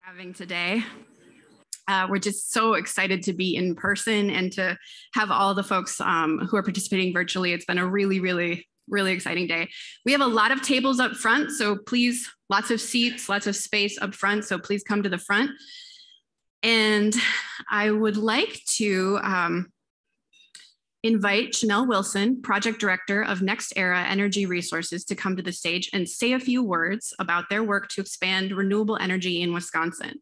Having today. We're just so excited to be in person and to have all the folks who are participating virtually. It's been a really exciting day. We have a lot of tables up front, so please, lots of seats, lots of space up front, so please come to the front. And I would like to invite Chanel Wilson, Project Director of Nextera Energy Resources, to come to the stage and say a few words about their work to expand renewable energy in Wisconsin.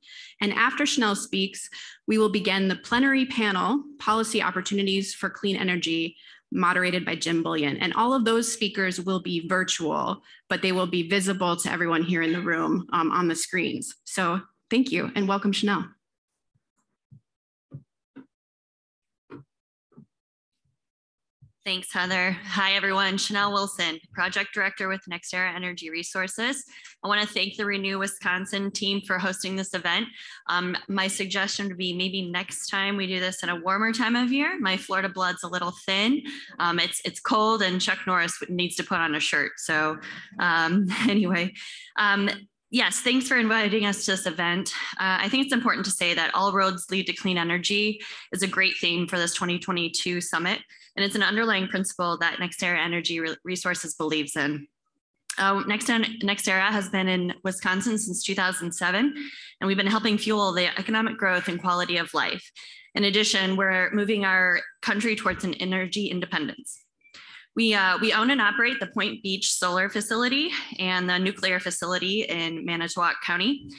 And after Chanel speaks, we will begin the plenary panel, Policy Opportunities for Clean Energy, moderated by Jim Bullion. And all of those speakers will be virtual, but they will be visible to everyone here in the room on the screens. So thank you and welcome, Chanel. Thanks, Heather. Hi, everyone. Chanel Wilson, Project Director with Nextera Energy Resources. I want to thank the Renew Wisconsin team for hosting this event. My suggestion would be maybe next time we do this in a warmer time of year. My Florida blood's a little thin. It's cold and Chuck Norris needs to put on a shirt. So anyway, yes, thanks for inviting us to this event. I think it's important to say that all roads lead to clean energy is a great theme for this 2022 summit. And it's an underlying principle that Nextera Energy Resources believes in. Nextera has been in Wisconsin since 2007, and we've been helping fuel the economic growth and quality of life. In addition, we're moving our country towards an energy independence. We own and operate the Point Beach Solar Facility and the nuclear facility in Manitowoc County.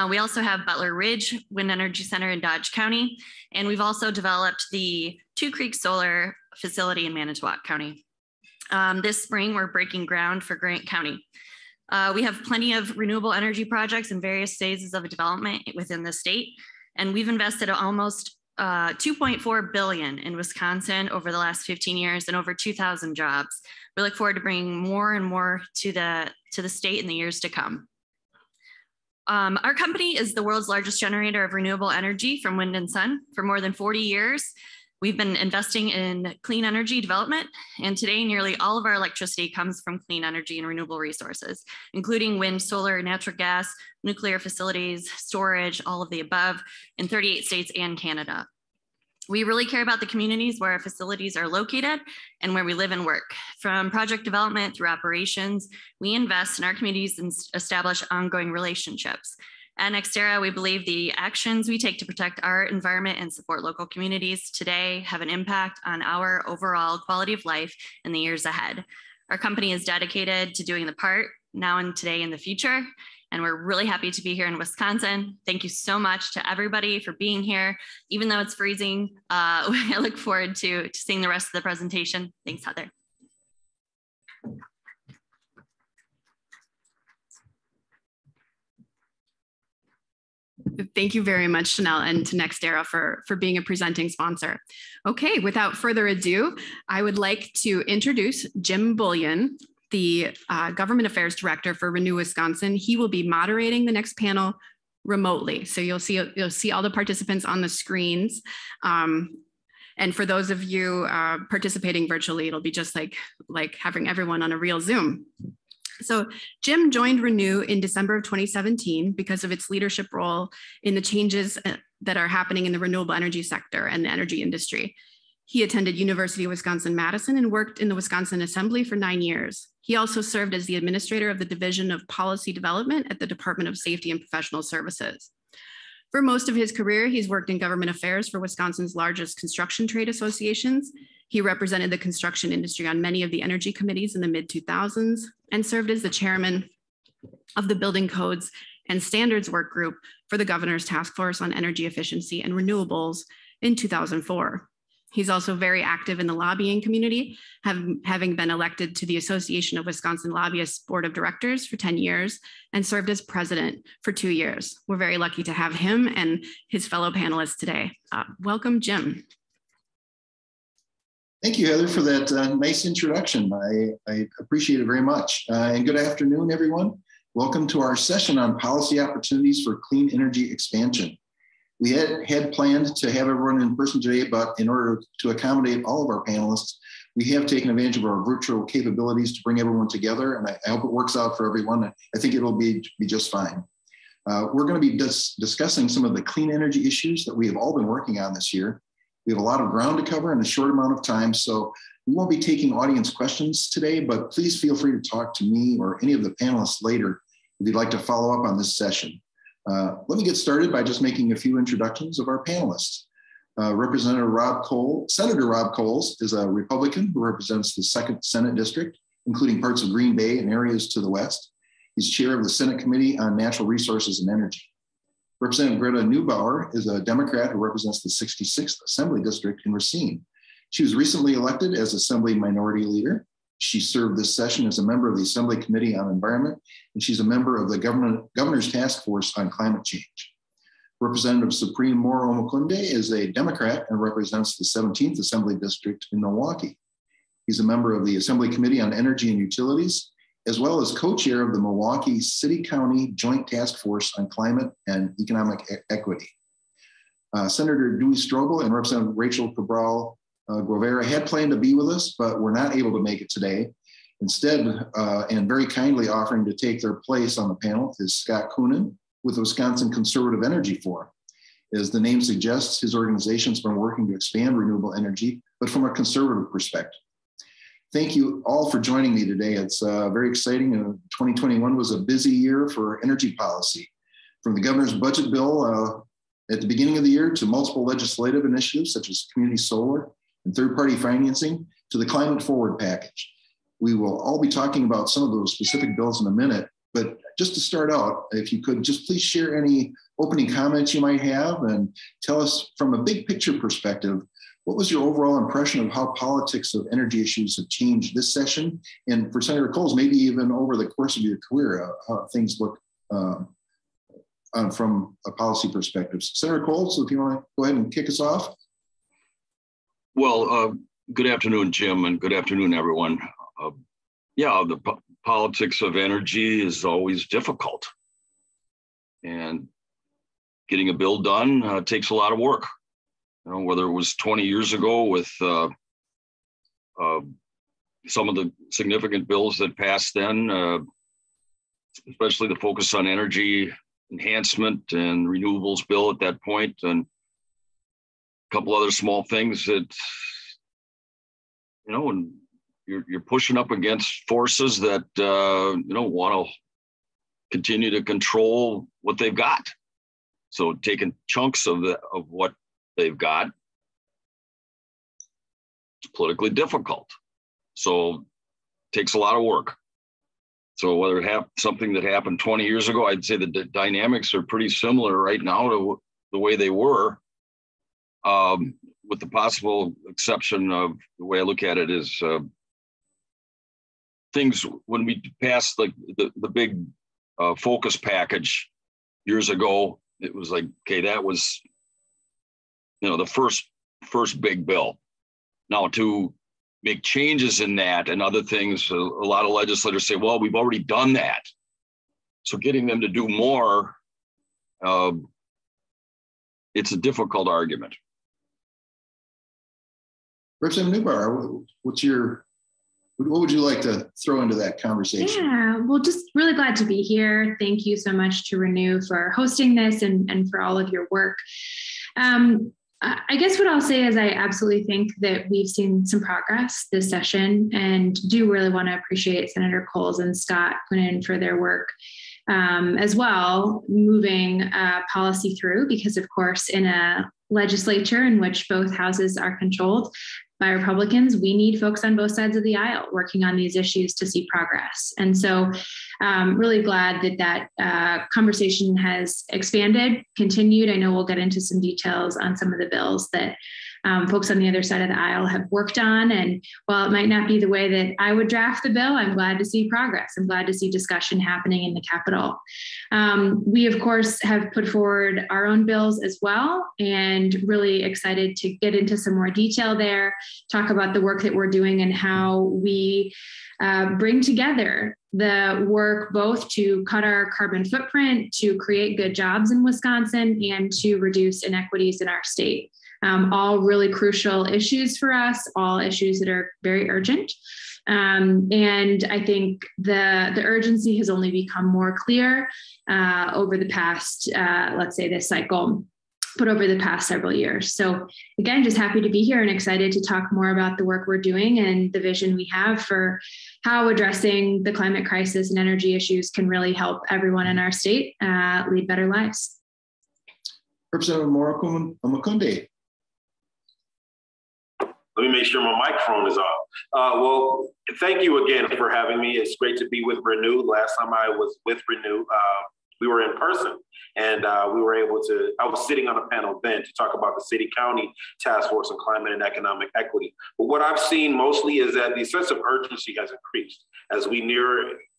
We also have Butler Ridge Wind Energy Center in Dodge County, and we've also developed the Two Creeks Solar Facility in Manitowoc County. This spring, we're breaking ground for Grant County. We have plenty of renewable energy projects in various phases of development within the state, and we've invested almost $2.4 billion in Wisconsin over the last 15 years and over 2,000 jobs. We look forward to bringing more and more to the state in the years to come. Our company is the world's largest generator of renewable energy from wind and sun. For more than 40 years, we've been investing in clean energy development, and today nearly all of our electricity comes from clean energy and renewable resources, including wind, solar, natural gas, nuclear facilities, storage, all of the above, in 38 states and Canada. We really care about the communities where our facilities are located and where we live and work. From project development through operations, we invest in our communities and establish ongoing relationships. At Nextera, we believe the actions we take to protect our environment and support local communities today have an impact on our overall quality of life in the years ahead. Our company is dedicated to doing the part now and today in the future, and we're really happy to be here in Wisconsin. Thank you so much to everybody for being here. Even though it's freezing, I look forward to seeing the rest of the presentation. Thanks, Heather. Thank you very much, Chanel, and to Nextera for being a presenting sponsor. Okay, without further ado, I would like to introduce Jim Bullion, the Government Affairs Director for Renew Wisconsin. He will be moderating the next panel remotely. So you'll see all the participants on the screens. And for those of you participating virtually, it'll be just like having everyone on a real Zoom. So Jim joined Renew in December of 2017 because of its leadership role in the changes that are happening in the renewable energy sector and the energy industry. He attended University of Wisconsin-Madison and worked in the Wisconsin Assembly for 9 years. He also served as the administrator of the Division of Policy Development at the Department of Safety and Professional Services. For most of his career, he's worked in government affairs for Wisconsin's largest construction trade associations. He represented the construction industry on many of the energy committees in the mid-2000s and served as the chairman of the Building Codes and Standards Work Group for the Governor's Task Force on Energy Efficiency and Renewables in 2004. He's also very active in the lobbying community, having been elected to the Association of Wisconsin Lobbyists Board of Directors for 10 years and served as president for 2 years. We're very lucky to have him and his fellow panelists today. Welcome, Jim. Thank you, Heather, for that nice introduction. I appreciate it very much. And good afternoon, everyone. Welcome to our session on policy opportunities for clean energy expansion. We had planned to have everyone in person today, but in order to accommodate all of our panelists, we have taken advantage of our virtual capabilities to bring everyone together, and I hope it works out for everyone. I think it'll be just fine. We're going to be discussing some of the clean energy issues that we have all been working on this year. We have a lot of ground to cover in a short amount of time, so we won't be taking audience questions today, but please feel free to talk to me or any of the panelists later if you'd like to follow up on this session. Let me get started by just making a few introductions of our panelists. Senator Rob Cowles is a Republican who represents the 2nd Senate District, including parts of Green Bay and areas to the west. He's chair of the Senate Committee on Natural Resources and Energy. Representative Greta Neubauer is a Democrat who represents the 66th Assembly District in Racine. She was recently elected as Assembly Minority Leader. She served this session as a member of the Assembly Committee on Environment, and she's a member of the Governor's Task Force on Climate Change. Representative Supreme Moore-Omokunde is a Democrat and represents the 17th Assembly District in Milwaukee. He's a member of the Assembly Committee on Energy and Utilities, as well as co-chair of the Milwaukee City-County Joint Task Force on Climate and Economic Equity. Senator Dewey Strobel and Representative Rachel Cabral Guevara had planned to be with us, but were not able to make it today. Instead, and very kindly offering to take their place on the panel is Scott Coenen with the Wisconsin Conservative Energy Forum. As the name suggests, his organization's been working to expand renewable energy, but from a conservative perspective. Thank you all for joining me today. It's very exciting. 2021 was a busy year for energy policy. From the governor's budget bill at the beginning of the year to multiple legislative initiatives such as community solar and third-party financing to the climate forward package. We will all be talking about some of those specific bills in a minute, but just to start out, if you could just please share any opening comments you might have and tell us from a big picture perspective, what was your overall impression of how politics of energy issues have changed this session? And for Senator Cowles, maybe even over the course of your career, how things look from a policy perspective. Senator Cowles, if you want to go ahead and kick us off. Well, good afternoon, Jim, and good afternoon, everyone. The politics of energy is always difficult. And getting a bill done takes a lot of work. You know, whether it was 20 years ago with some of the significant bills that passed then, especially the focus on energy enhancement and renewables bill at that point, and a couple other small things that, you know, and you're pushing up against forces that, want to continue to control what they've got. So taking chunks of what they've got, it's politically difficult. So it takes a lot of work. So whether it something that happened 20 years ago, I'd say the dynamics are pretty similar right now to the way they were, with the possible exception of the way I look at it is things when we passed like the big focus package years ago, it was like, okay, that was, the first big bill. Now to make changes in that and other things, a lot of legislators say, well, we've already done that. So getting them to do more, it's a difficult argument. Representative Neubauer, what would you like to throw into that conversation? Yeah, well, just really glad to be here. Thank you so much to Renew for hosting this and for all of your work. I guess what I'll say is I absolutely think that we've seen some progress this session and do really want to appreciate Senator Cowles and Scott Coenen for their work as well, moving policy through, because of course, in a legislature in which both houses are controlled by Republicans, we need folks on both sides of the aisle working on these issues to see progress. And so really glad that conversation has expanded, continued. I know we'll get into some details on some of the bills that folks on the other side of the aisle have worked on. And while it might not be the way that I would draft the bill, I'm glad to see progress. I'm glad to see discussion happening in the Capitol. We, of course, have put forward our own bills as well, and really excited to get into some more detail there, talk about the work that we're doing and how we bring together the work both to cut our carbon footprint, to create good jobs in Wisconsin, and to reduce inequities in our state. All really crucial issues for us, all issues that are very urgent. And I think the urgency has only become more clear over the past, let's say this cycle, but over the past several years. So again, just happy to be here and excited to talk more about the work we're doing and the vision we have for how addressing the climate crisis and energy issues can really help everyone in our state lead better lives. Representative Moore-Omokunde. Let me make sure my microphone is off. Well, thank you again for having me. It's great to be with Renew. Last time I was with Renew, we were in person, and we were able to, I was sitting on a panel then to talk about the city county task force on climate and economic equity. But what I've seen mostly is that the sense of urgency has increased. As we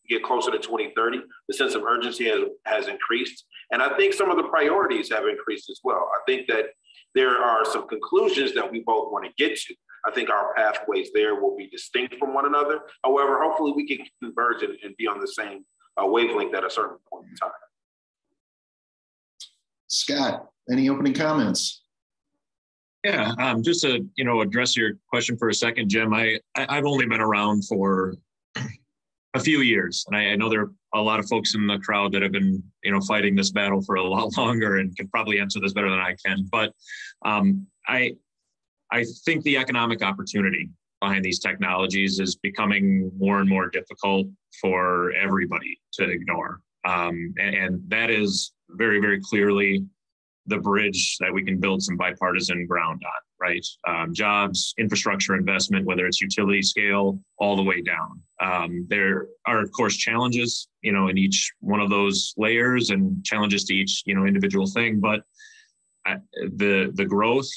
get closer to 2030, the sense of urgency has increased. And I think some of the priorities have increased as well. I think that there are some conclusions that we both want to get to. I think our pathways there will be distinct from one another. However, hopefully we can converge and be on the same wavelength at a certain point in time. Scott, any opening comments? Yeah, just to address your question for a second, Jim. I've only been around for a few years, and I know there are a lot of folks in the crowd that have been fighting this battle for a lot longer and can probably answer this better than I can. But I think the economic opportunity behind these technologies is becoming more and more difficult for everybody to ignore. And that is very, very clearly the bridge that we can build some bipartisan ground on, right? Jobs, infrastructure investment, whether it's utility scale, all the way down. There are, of course, challenges, in each one of those layers and challenges to each, individual thing. But the growth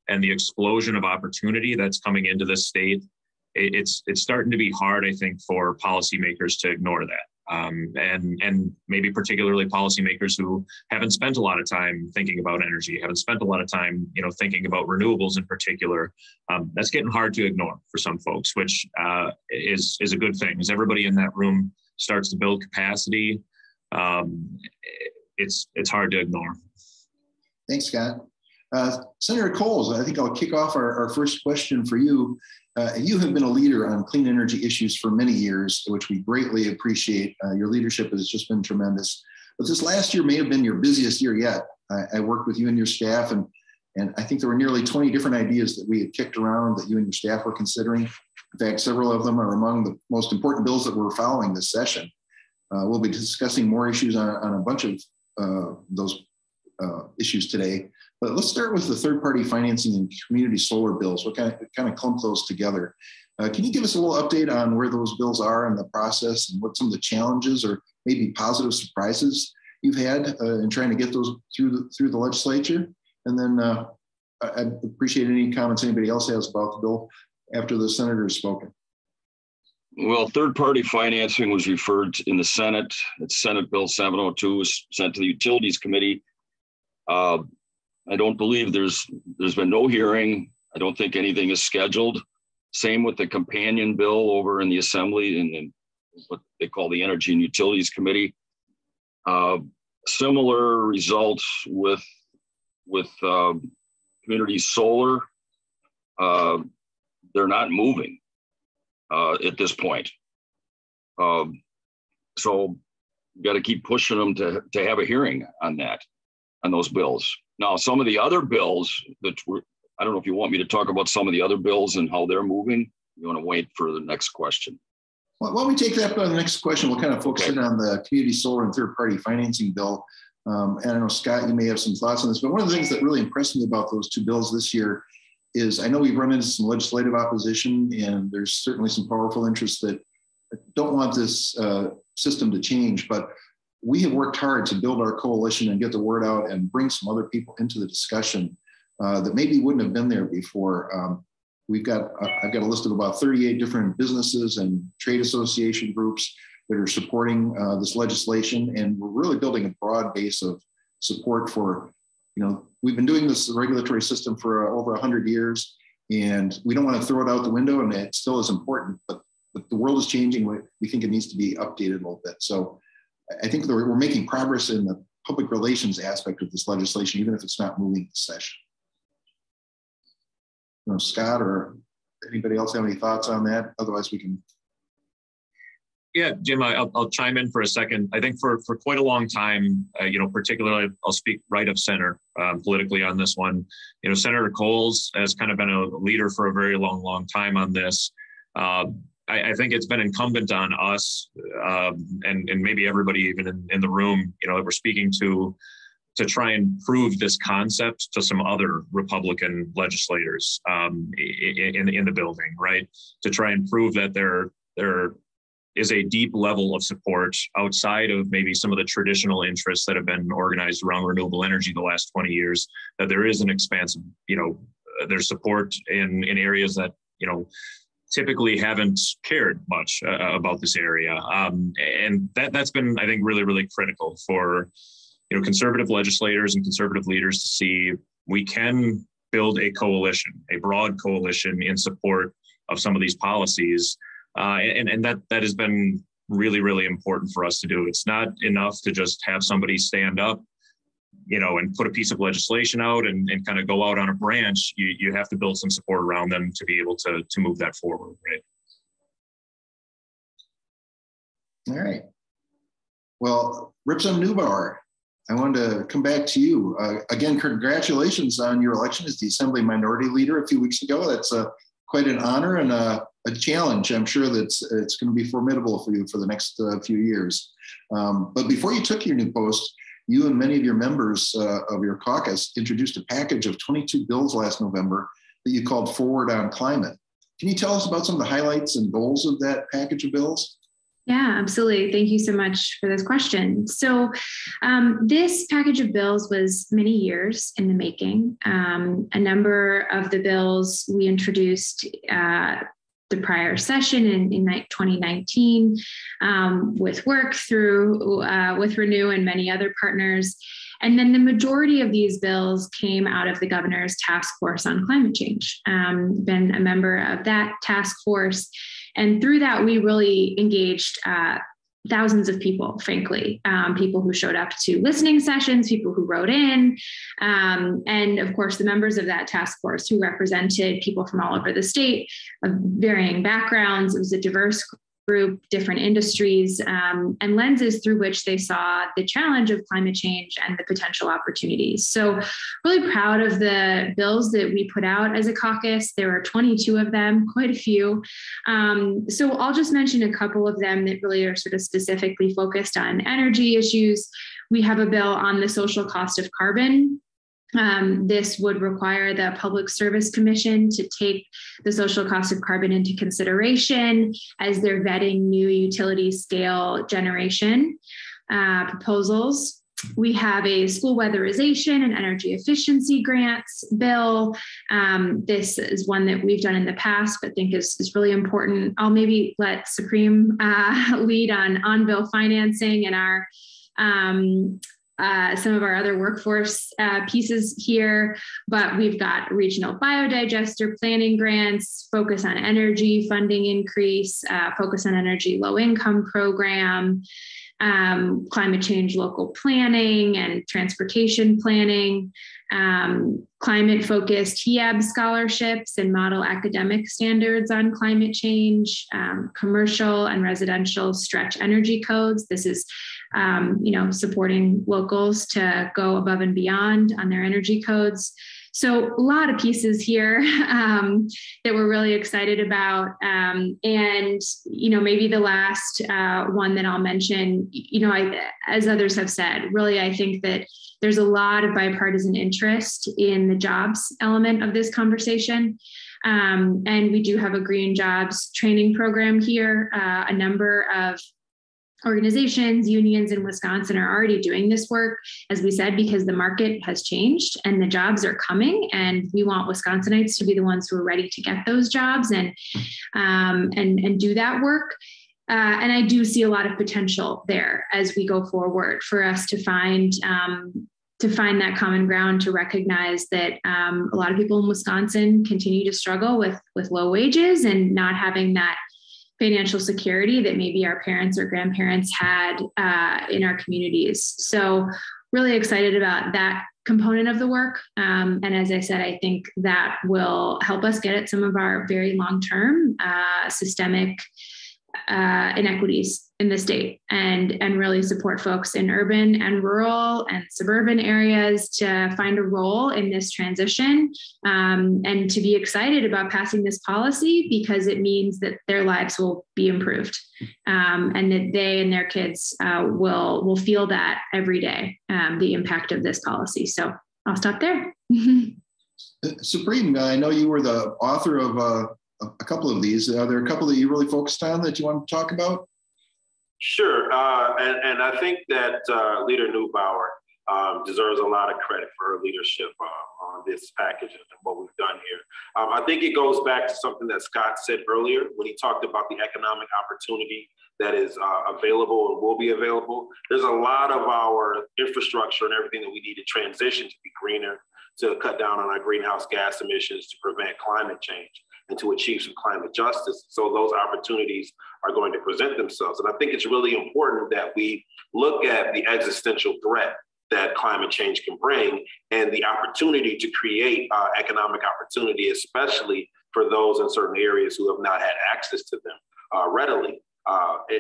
and the explosion of opportunity that's coming into this state, it's starting to be hard, I think, for policymakers to ignore that. And maybe particularly policymakers who haven't spent a lot of time thinking about energy, haven't spent a lot of time, thinking about renewables in particular. That's getting hard to ignore for some folks, which is a good thing. As everybody in that room starts to build capacity, it's hard to ignore. Thanks, Scott. Senator Cowles, I think I'll kick off our first question for you. You have been a leader on clean energy issues for many years, which we greatly appreciate. Your leadership has just been tremendous. But this last year may have been your busiest year yet. I worked with you and your staff, and I think there were nearly 20 different ideas that we had kicked around that you and your staff were considering. In fact, several of them are among the most important bills that we're following this session. We'll be discussing more issues on a bunch of those issues today. But let's start with the third-party financing and community solar bills. We'll kind of clump those together. Can you give us a little update on where those bills are in the process and what some of the challenges or maybe positive surprises you've had in trying to get those through the legislature? And then I'd appreciate any comments anybody else has about the bill after the senator has spoken. Well, third-party financing was referred to in the Senate. It's Senate Bill 702 was sent to the Utilities Committee. I don't believe there's been no hearing. I don't think anything is scheduled. Same with the companion bill over in the Assembly and what they call the Energy and Utilities Committee. Similar results with community solar. They're not moving at this point. So we've got to keep pushing them to have a hearing on those bills. Now, some of the other bills I don't know if you want me to talk about some of the other bills and how they're moving. You want to wait for the next question? Well, why don't we take that on the next question? We'll kind of focus in on the community solar and third-party financing bill. And I know, Scott, you may have some thoughts on this, but one of the things that really impressed me about those two bills this year is I know we've run into some legislative opposition, and there's certainly some powerful interests that don't want this system to change, but we have worked hard to build our coalition and get the word out and bring some other people into the discussion that maybe wouldn't have been there before. I've got a list of about 38 different businesses and trade association groups that are supporting this legislation, and we're really building a broad base of support for, we've been doing this regulatory system for over 100 years, and we don't want to throw it out the window, and it still is important, but the world is changing. We think it needs to be updated a little bit. So I think we're making progress in the public relations aspect of this legislation, even if it's not moving the session. Scott or Anybody else have any thoughts on that? Otherwise, we can. Yeah, Jim, I'll chime in for a second. I think for quite a long time, particularly I'll speak right of center politically on this one. Senator Cowles has kind of been a leader for a very long time on this. I think it's been incumbent on us and maybe everybody even in the room, that we're speaking to try and prove this concept to some other Republican legislators in the building, right? To try and prove that there is a deep level of support outside of maybe some of the traditional interests that have been organized around renewable energy the last 20 years, that there is an expansive, there's support in areas that, typically haven't cared much about this area. And that's been, I think, really critical for, conservative legislators and conservative leaders to see we can build a coalition, a broad coalition in support of some of these policies. And that has been really important for us to do. It's not enough to just have somebody stand up, and put a piece of legislation out and kind of go out on a branch. You have to build some support around them to be able to move that forward, right? All right. Well, Ripson Neubauer, I wanted to come back to you. Again, congratulations on your election as the Assembly Minority Leader a few weeks ago. That's quite an honor and a challenge. I'm sure that it's going to be formidable for you for the next few years. But before you took your new post, you and many of your members of your caucus introduced a package of 22 bills last November that you called Forward on Climate. Can you tell us about some of the highlights and goals of that package of bills? Yeah, absolutely. Thank you so much for this question. So this package of bills was many years in the making. A number of the bills we introduced the prior session in 2019 with work through with Renew and many other partners. And then the majority of these bills came out of the governor's task force on climate change. Been a member of that task force. And through that, we really engaged thousands of people, frankly, people who showed up to listening sessions, people who wrote in, and of course, the members of that task force who represented people from all over the state of varying backgrounds. It was a diverse group, different industries, and lenses through which they saw the challenge of climate change and the potential opportunities. So really proud of the bills that we put out as a caucus. There were 22 of them, quite a few. So I'll just mention a couple of them that really are sort of specifically focused on energy issues. We have a bill on the social cost of carbon. This would require the Public Service Commission to take the social cost of carbon into consideration as they're vetting new utility scale generation proposals. We have a school weatherization and energy efficiency grants bill. This is one that we've done in the past, but think is really important. I'll maybe let Supreme lead on bill financing and our some of our other workforce pieces here, but we've got regional biodigester planning grants, focus on energy funding increase, focus on energy low income program, climate change local planning and transportation planning, climate focused HEAB scholarships and model academic standards on climate change, commercial and residential stretch energy codes. This is supporting locals to go above and beyond on their energy codes. So a lot of pieces here that we're really excited about. And, maybe the last one that I'll mention, as others have said, really, I think that there's a lot of bipartisan interest in the jobs element of this conversation. And we do have a green jobs training program here. A number of organizations, unions in Wisconsin are already doing this work, as we said, because the market has changed and the jobs are coming, and we want Wisconsinites to be the ones who are ready to get those jobs and do that work. And I do see a lot of potential there as we go forward for us to find that common ground, to recognize that a lot of people in Wisconsin continue to struggle with low wages and not having that financial security that maybe our parents or grandparents had in our communities. So really excited about that component of the work. And as I said, I think that will help us get at some of our very long-term systemic inequities in the state, and really support folks in urban and rural and suburban areas to find a role in this transition, and to be excited about passing this policy, because it means that their lives will be improved, and that they and their kids will feel that every day, the impact of this policy. So I'll stop there. Supreme, I know you were the author of a couple of these. Are there a couple that you really focused on that you want to talk about? Sure, and I think that Leader Neubauer deserves a lot of credit for her leadership on this package and what we've done here. I think it goes back to something that Scott said earlier when he talked about the economic opportunity that is available and will be available. There's a lot of our infrastructure and everything that we need to transition to be greener, to cut down on our greenhouse gas emissions, to prevent climate change, and to achieve some climate justice. So those opportunities are going to present themselves. And I think it's really important that we look at the existential threat that climate change can bring and the opportunity to create economic opportunity, especially for those in certain areas who have not had access to them readily.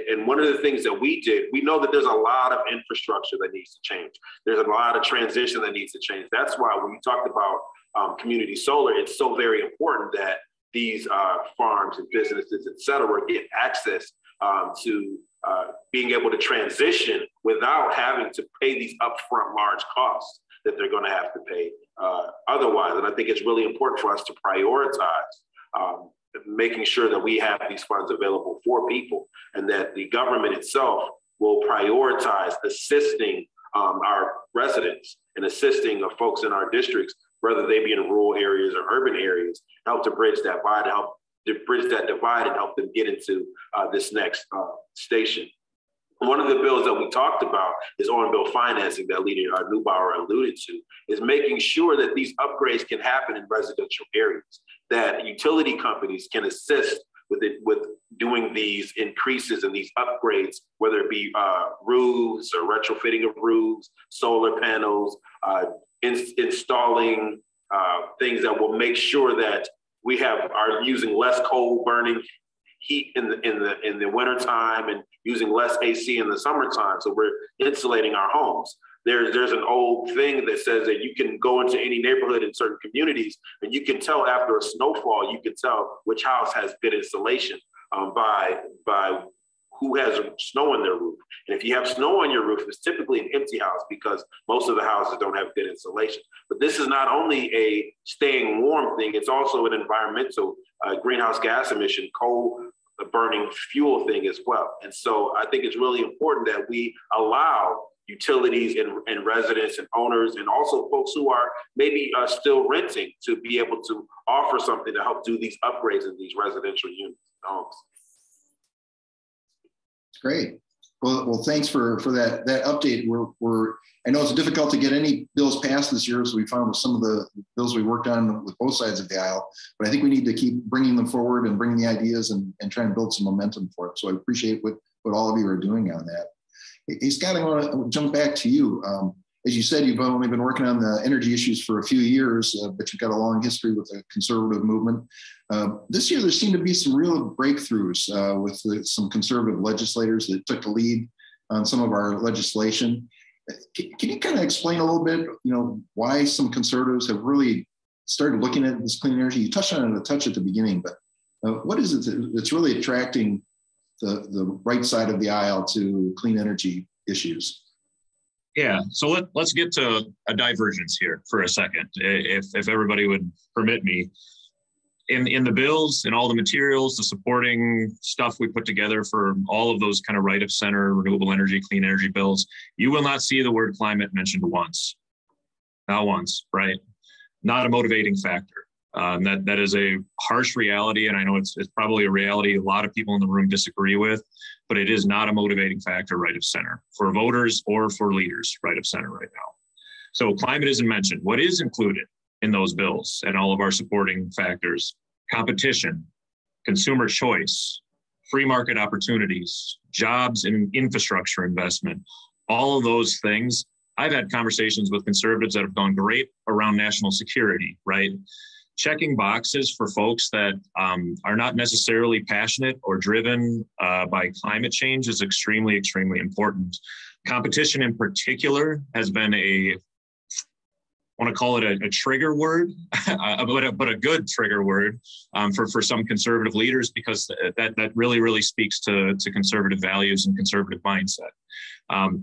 And one of the things that we did, we know that there's a lot of infrastructure that needs to change. There's a lot of transition that needs to change. That's why when you talked about community solar, it's so very important that these farms and businesses, et cetera, get access to being able to transition without having to pay these upfront large costs that they're going to have to pay otherwise. And I think it's really important for us to prioritize making sure that we have these funds available for people, and that the government itself will prioritize assisting our residents and assisting folks in our districts, whether they be in rural areas or urban areas, help to bridge that divide, and help them get into this next station. One of the bills that we talked about is on-bill financing that Leader Neubauer alluded to, is making sure that these upgrades can happen in residential areas, that utility companies can assist with doing these increases and these upgrades, whether it be roofs or retrofitting of roofs, solar panels, installing things that will make sure that we are using less coal burning heat in the wintertime and using less AC in the summertime. So we're insulating our homes. There's an old thing that says that you can go into any neighborhood in certain communities and you can tell after a snowfall, you can tell which house has good insulation by who has snow on their roof. And if you have snow on your roof, it's typically an empty house because most of the houses don't have good insulation. But this is not only a staying warm thing, it's also an environmental greenhouse gas emission, coal burning fuel thing as well. And so I think it's really important that we allow utilities and residents and owners and also folks who are maybe still renting to be able to offer something to help do these upgrades in these residential units and homes. Great. Well, thanks for that update. I know it's difficult to get any bills passed this year, as we found with some of the bills we worked on with both sides of the aisle. But I think we need to keep bringing them forward and bringing the ideas and try and build some momentum for it. So I appreciate what all of you are doing on that. Hey, Scott, I want to jump back to you. As you said, you've only been working on the energy issues for a few years, but you've got a long history with the conservative movement. This year, there seemed to be some real breakthroughs with some conservative legislators that took the lead on some of our legislation. Can you kind of explain a little bit, why some conservatives have really started looking at this clean energy? You touched on it a touch at the beginning, but what is it that's really attracting the right side of the aisle to clean energy issues? Yeah, so let's get to a divergence here for a second, if everybody would permit me. In the bills and all the materials, the supporting stuff we put together for all of those kind of right of center, renewable energy, clean energy bills, you will not see the word climate mentioned once. Not once, right? Not a motivating factor. That is a harsh reality, and I know it's probably a reality a lot of people in the room disagree with, but it is not a motivating factor right of center for voters or for leaders right of center right now. So climate isn't mentioned. What is included in those bills and all of our supporting factors? Competition, consumer choice, free market opportunities, jobs and infrastructure investment, all of those things I've had conversations with conservatives that have gone great around national security, right? Checking boxes for folks that are not necessarily passionate or driven by climate change is extremely, extremely important. Competition in particular has been I want to call it a trigger word, but a good trigger word for some conservative leaders, because that really speaks to conservative values and conservative mindset.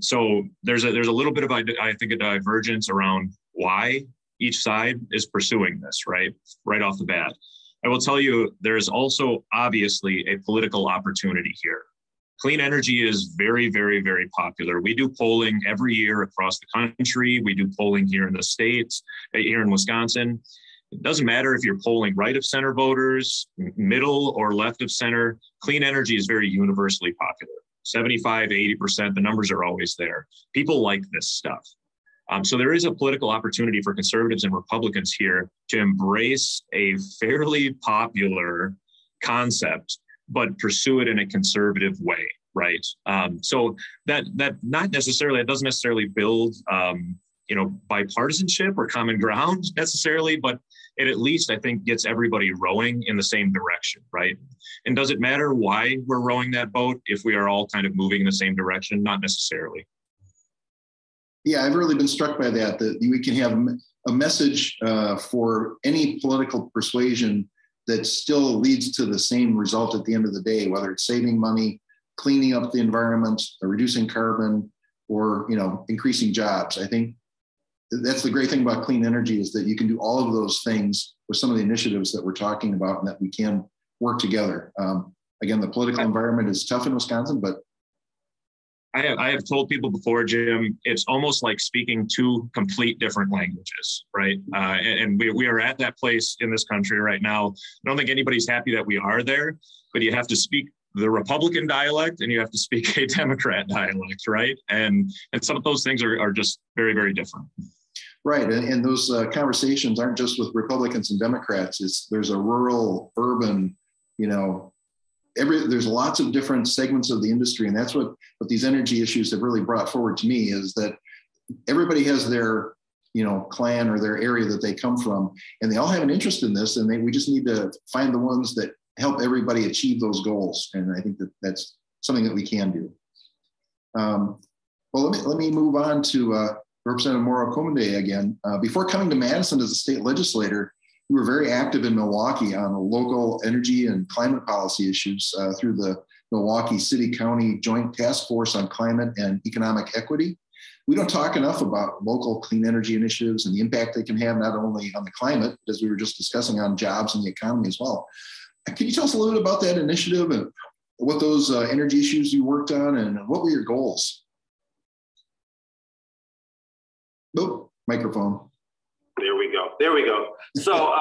So there's a little bit of, I think, a divergence around why each side is pursuing this, right off the bat. I will tell you, there's also obviously a political opportunity here. Clean energy is very, very, very popular. We do polling every year across the country. We do polling here in the States, here in Wisconsin. It doesn't matter if you're polling right of center voters, middle or left of center, clean energy is very universally popular. 75, 80%, the numbers are always there. People like this stuff. So there is a political opportunity for conservatives and Republicans here to embrace a fairly popular concept, but pursue it in a conservative way, right? So that doesn't necessarily build, bipartisanship or common ground necessarily, but it at least, I think, gets everybody rowing in the same direction, right? And does it matter why we're rowing that boat if we are all kind of moving in the same direction? Not necessarily. Yeah, I've really been struck by that we can have a message for any political persuasion that still leads to the same result at the end of the day, whether it's saving money, cleaning up the environment, or reducing carbon, or increasing jobs. I think that's the great thing about clean energy, is that you can do all of those things with some of the initiatives that we're talking about, and that we can work together. Again, the political environment is tough in Wisconsin, but I have told people before, Jim, it's almost like speaking two complete different languages, right? And we are at that place in this country right now. I don't think anybody's happy that we are there, but you have to speak the Republican dialect and you have to speak a Democrat dialect, right? And some of those things are just very, very different. Right, and those conversations aren't just with Republicans and Democrats. There's a rural, urban, there's lots of different segments of the industry, and that's what these energy issues have really brought forward to me, is that everybody has their clan or their area that they come from, and they all have an interest in this, and we just need to find the ones that help everybody achieve those goals. And I think that's something that we can do. Well, let me move on to Representative Moore-Omokunde again. Before coming to Madison as a state legislator, we were very active in Milwaukee on local energy and climate policy issues through the Milwaukee City-County Joint Task Force on Climate and Economic Equity. We don't talk enough about local clean energy initiatives and the impact they can have not only on the climate, as we were just discussing, on jobs and the economy as well. Can you tell us a little bit about that initiative and what those energy issues you worked on, and what were your goals? Nope, microphone. There we go. So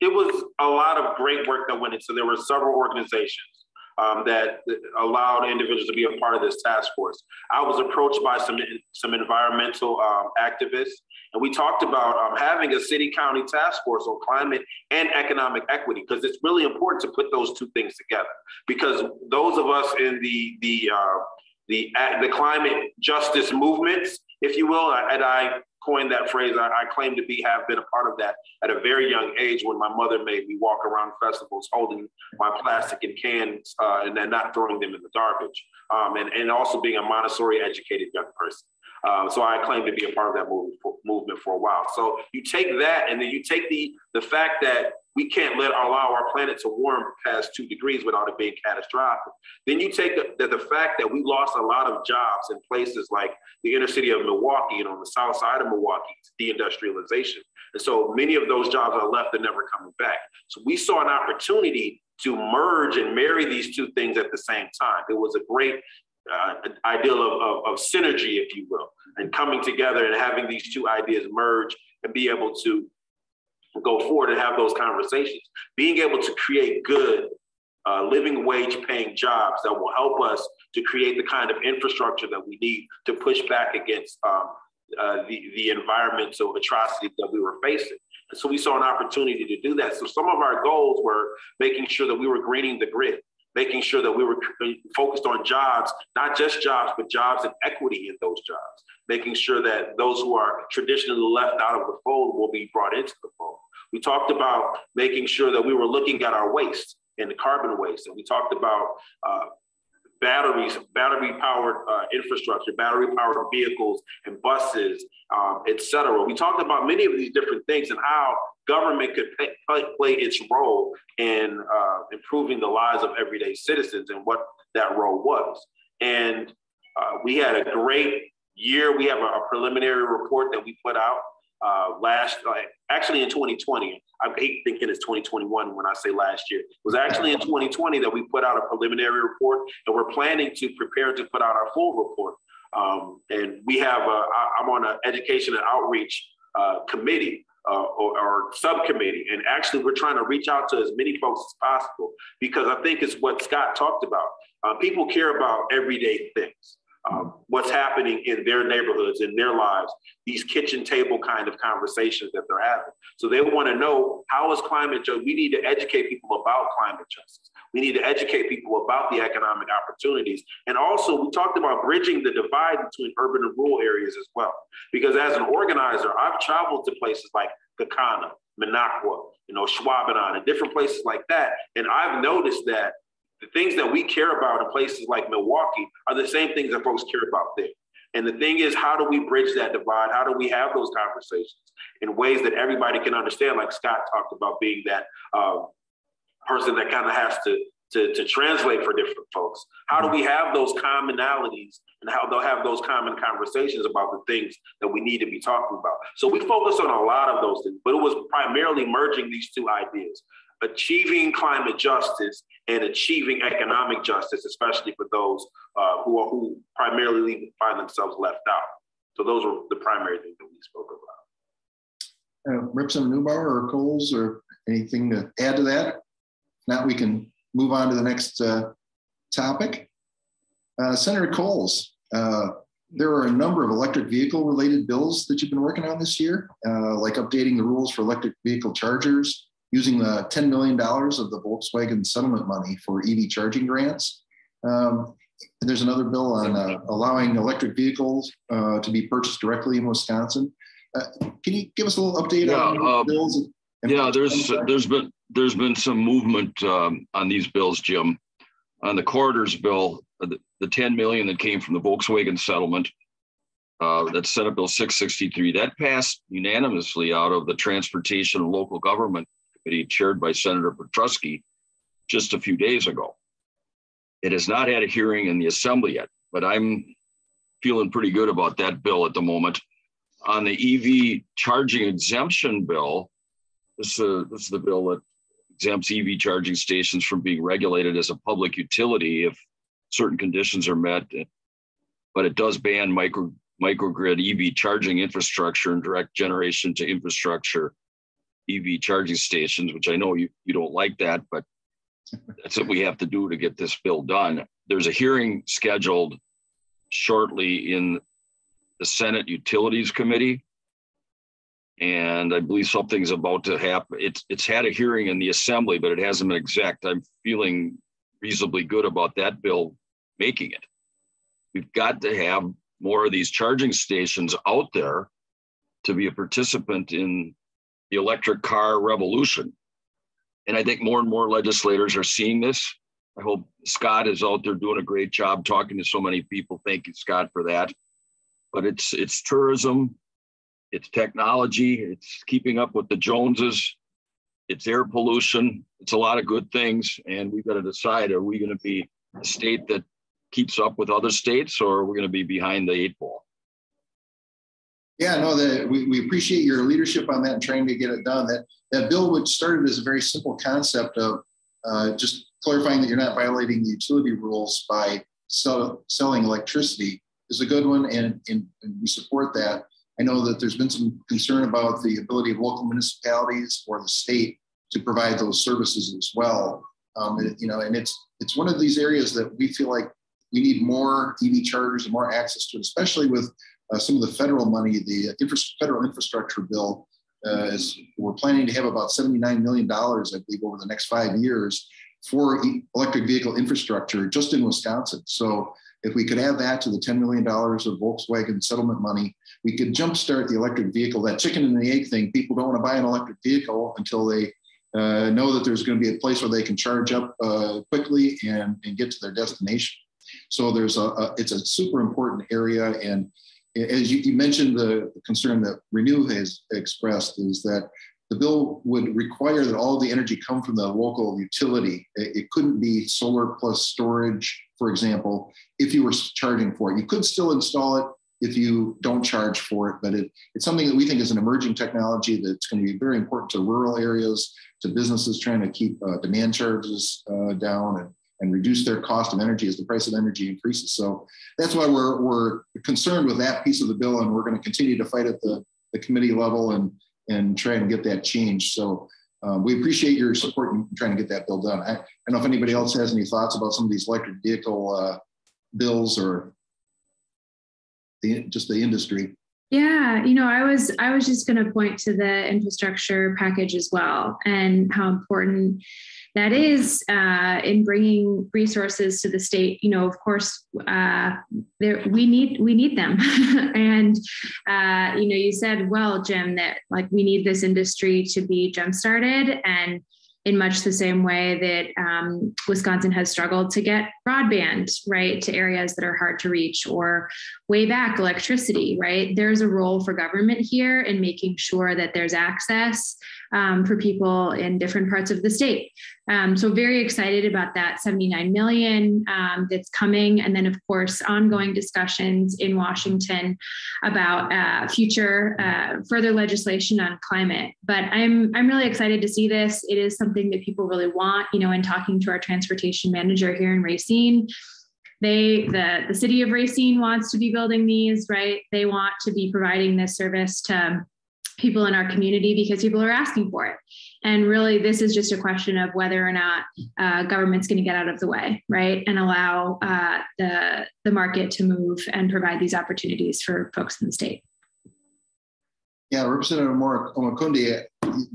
it was a lot of great work that went into. There were several organizations that allowed individuals to be a part of this task force. I was approached by some environmental activists, and we talked about having a city-county task force on climate and economic equity, because it's really important to put those two things together. Because those of us in the climate justice movements, if you will, and I coined that phrase. I claim to have been a part of that at a very young age, when my mother made me walk around festivals holding my plastic and cans and then not throwing them in the garbage, and also being a Montessori educated young person. So I claim to be a part of that movement for a while. So you take that, and then you take the fact that we can't allow our planet to warm past 2 degrees without it being catastrophic. Then you take the fact that we lost a lot of jobs in places like the inner city of Milwaukee and on the south side of Milwaukee to deindustrialization. And so many of those jobs are left and never coming back. So we saw an opportunity to merge and marry these two things at the same time. It was a great ideal of synergy, if you will, and coming together and having these two ideas merge and be able to go forward and have those conversations, being able to create good living wage paying jobs that will help us to create the kind of infrastructure that we need to push back against the environmental atrocities that we were facing. And so we saw an opportunity to do that. So some of our goals were making sure that we were greening the grid. making sure that we were focused on jobs, not just jobs, but jobs and equity in those jobs, making sure that those who are traditionally left out of the fold will be brought into the fold. We talked about making sure that we were looking at our waste and the carbon waste. And we talked about battery-powered infrastructure, battery-powered vehicles and buses, et cetera. We talked about many of these different things and how government could play its role in improving the lives of everyday citizens and what that role was. And we had a great year. We have a preliminary report that we put out actually in 2020. I hate thinking it's 2021 when I say last year. It was actually in 2020 that we put out a preliminary report, and we're planning to prepare to put out our full report. And we have, I'm on an education and outreach committee or subcommittee. And actually we're trying to reach out to as many folks as possible, because I think it's what Scott talked about. People care about everyday things. What's happening in their neighborhoods, in their lives, these kitchen table kind of conversations that they're having. So they want to know, how is climate justice? We need to educate people about climate justice. We need to educate people about the economic opportunities. And also we talked about bridging the divide between urban and rural areas as well. Because as an organizer, I've traveled to places like Coenen, Minocqua, Schwabenon, and different places like that. And I've noticed that the things that we care about in places like Milwaukee are the same things that folks care about there. And the thing is, how do we bridge that divide? How do we have those conversations in ways that everybody can understand? Like Scott talked about, being that person that kind of has to translate for different folks. How do we have those commonalities and how they'll have those common conversations about the things that we need to be talking about? So we focused on a lot of those things, but it was primarily merging these two ideas: achieving climate justice and achieving economic justice, especially for those who primarily find themselves left out. So those were the primary things that we spoke about. Representative Neubauer or Cowles, or anything to add to that? Now we can move on to the next topic. Senator Cowles, there are a number of electric vehicle related bills that you've been working on this year, like updating the rules for electric vehicle chargers, using the $10 million of the Volkswagen settlement money for EV charging grants. And there's another bill on allowing electric vehicles to be purchased directly in Wisconsin. Can you give us a little update on bills? There's been some movement on these bills, Jim. On the corridors bill, the 10 million that came from the Volkswagen settlement, that's Senate Bill 663, that passed unanimously out of the Transportation and Local Government Committee chaired by Senator Petrusky just a few days ago. It has not had a hearing in the Assembly yet, but I'm feeling pretty good about that bill at the moment. On the EV charging exemption bill, this is the bill that exempts EV charging stations from being regulated as a public utility if certain conditions are met, but it does ban microgrid EV charging infrastructure and direct generation to infrastructure EV charging stations, which I know you don't like that, but that's what we have to do to get this bill done. There's a hearing scheduled shortly in the Senate Utilities Committee, and I believe something's about to happen. It's had a hearing in the Assembly, but it hasn't been exec. I'm feeling reasonably good about that bill making it. We've got to have more of these charging stations out there to be a participant in the electric car revolution. And I think more and more legislators are seeing this. I hope Scott is out there doing a great job talking to so many people. Thank you, Scott, for that. But it's tourism, it's technology, it's keeping up with the Joneses, it's air pollution, it's a lot of good things. And we've got to decide, are we going to be a state that keeps up with other states, or are we going to be behind the 8 ball? Yeah, no, we appreciate your leadership on that and trying to get it done. That bill, which started as a very simple concept of just clarifying that you're not violating the utility rules by selling electricity, is a good one, and we support that. I know that there's been some concern about the ability of local municipalities or the state to provide those services as well. And it's one of these areas that we feel like we need more EV chargers and more access to, especially with some of the federal money. The federal infrastructure bill we're planning to have about $79 million, I believe, over the next 5 years. for electric vehicle infrastructure just in Wisconsin. So if we could add that to the $10 million of Volkswagen settlement money, we could jumpstart the electric vehicle, that chicken and the egg thing. People don't want to buy an electric vehicle until they know that there's going to be a place where they can charge up quickly and get to their destination. So it's a super important area. And as you mentioned, the concern that Renew has expressed is that the bill would require that all the energy come from the local utility. It couldn't be solar plus storage, for example, if you were charging for it. You could still install it if you don't charge for it, but it's something that we think is an emerging technology that's going to be very important to rural areas, to businesses trying to keep demand charges down and reduce their cost of energy as the price of energy increases. So that's why we're concerned with that piece of the bill, and we're going to continue to fight at the committee level and try and get that changed. So we appreciate your support in trying to get that bill done. I don't know if anybody else has any thoughts about some of these electric vehicle bills or just the industry. Yeah, I was just going to point to the infrastructure package as well, and how important that is in bringing resources to the state. Of course, we need them, and you said, well, Jim, that we need this industry to be jump started, and in much the same way that Wisconsin has struggled to get broadband, right, to areas that are hard to reach, or way back electricity, right? There's a role for government here in making sure that there's access for people in different parts of the state. So very excited about that 79 million that's coming. And then of course, ongoing discussions in Washington about future further legislation on climate. But I'm really excited to see this. It is something that people really want, in talking to our transportation manager here in Racine. The city of Racine wants to be building these, right? They want to be providing this service to people in our community because people are asking for it. And really, this is just a question of whether or not government's going to get out of the way, right? And allow the market to move and provide these opportunities for folks in the state. Yeah, Representative Moore-Omokunde,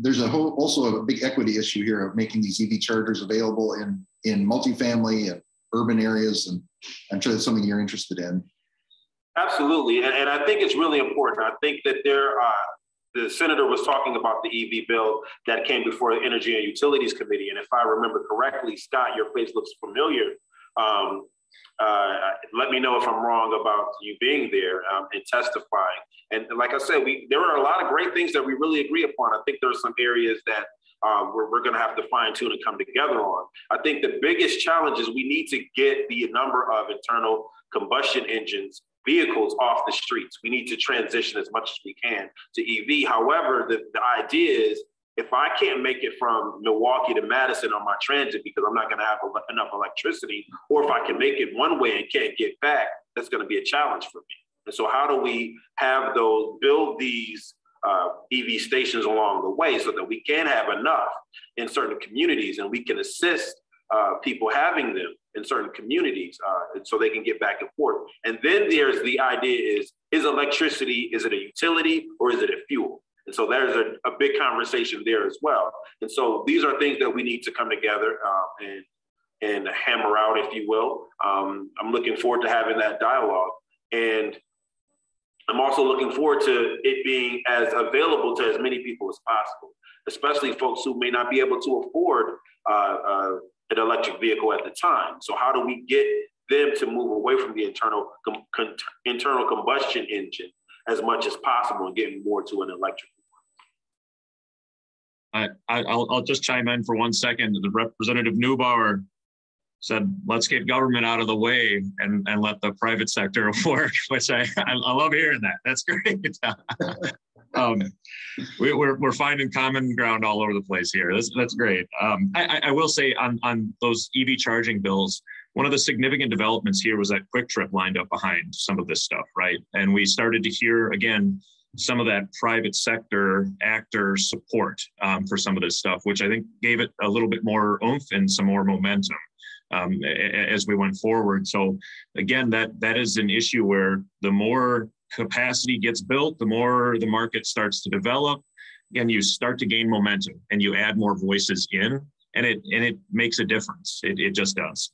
there's also a big equity issue here of making these EV chargers available in multifamily and urban areas. And I'm sure that's something you're interested in. Absolutely. And I think it's really important. I think that the senator was talking about the EV bill that came before the Energy and Utilities Committee. And if I remember correctly, Scott, your face looks familiar. Let me know if I'm wrong about you being there and testifying. And like I said, there are a lot of great things that we really agree upon. I think there are some areas that we're going to have to fine tune and come together on. I think the biggest challenge is we need to get the number of internal combustion engines vehicles off the streets. We need to transition as much as we can to EV. However, the idea is if I can't make it from Milwaukee to Madison on my transit because I'm not going to have enough electricity, or if I can make it one way and can't get back, that's going to be a challenge for me. And so how do we build these EV stations along the way so that we can have enough in certain communities and we can assist people having them in certain communities so they can get back and forth. And then there's the idea is electricity, is it a utility or is it a fuel? And so there's a big conversation there as well. And so these are things that we need to come together and hammer out, if you will. I'm looking forward to having that dialogue. And I'm also looking forward to it being as available to as many people as possible, especially folks who may not be able to afford an electric vehicle at the time. So how do we get them to move away from the internal combustion engine as much as possible and getting more to an electric? I'll just chime in for 1 second. The Representative Neubauer said, let's get government out of the way and let the private sector work, which I love hearing that. That's great. We're finding common ground all over the place here. That's great. I will say on those EV charging bills, one of the significant developments here was that Quick Trip lined up behind some of this stuff, right? And we started to hear, again, some of that private sector actor support for some of this stuff, which I think gave it a little bit more oomph and some more momentum as we went forward. So again, that is an issue where the more capacity gets built, the more the market starts to develop, and you start to gain momentum and you add more voices in. and it makes a difference. It just does.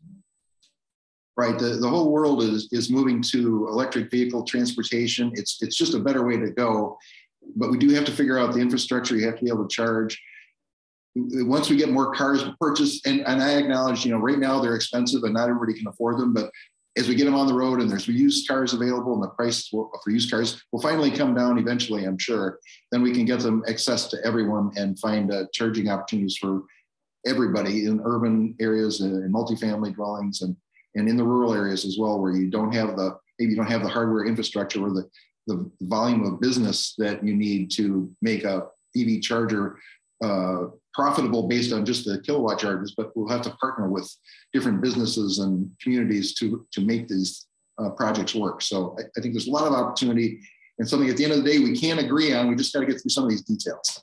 Right. The whole world is moving to electric vehicle transportation. It's just a better way to go. But we do have to figure out the infrastructure. You have to be able to charge. Once we get more cars purchased, and I acknowledge, right now they're expensive and not everybody can afford them. But as we get them on the road and there's used cars available and the price for used cars will finally come down eventually, I'm sure, then we can get them access to everyone and find charging opportunities for everybody in urban areas and in multifamily dwellings and in the rural areas as well, where you don't have maybe you don't have the hardware infrastructure or the volume of business that you need to make a EV charger profitable based on just the kilowatt charges, but we'll have to partner with different businesses and communities to make these projects work. So I think there's a lot of opportunity and something at the end of the day we can't agree on. We just got to get through some of these details.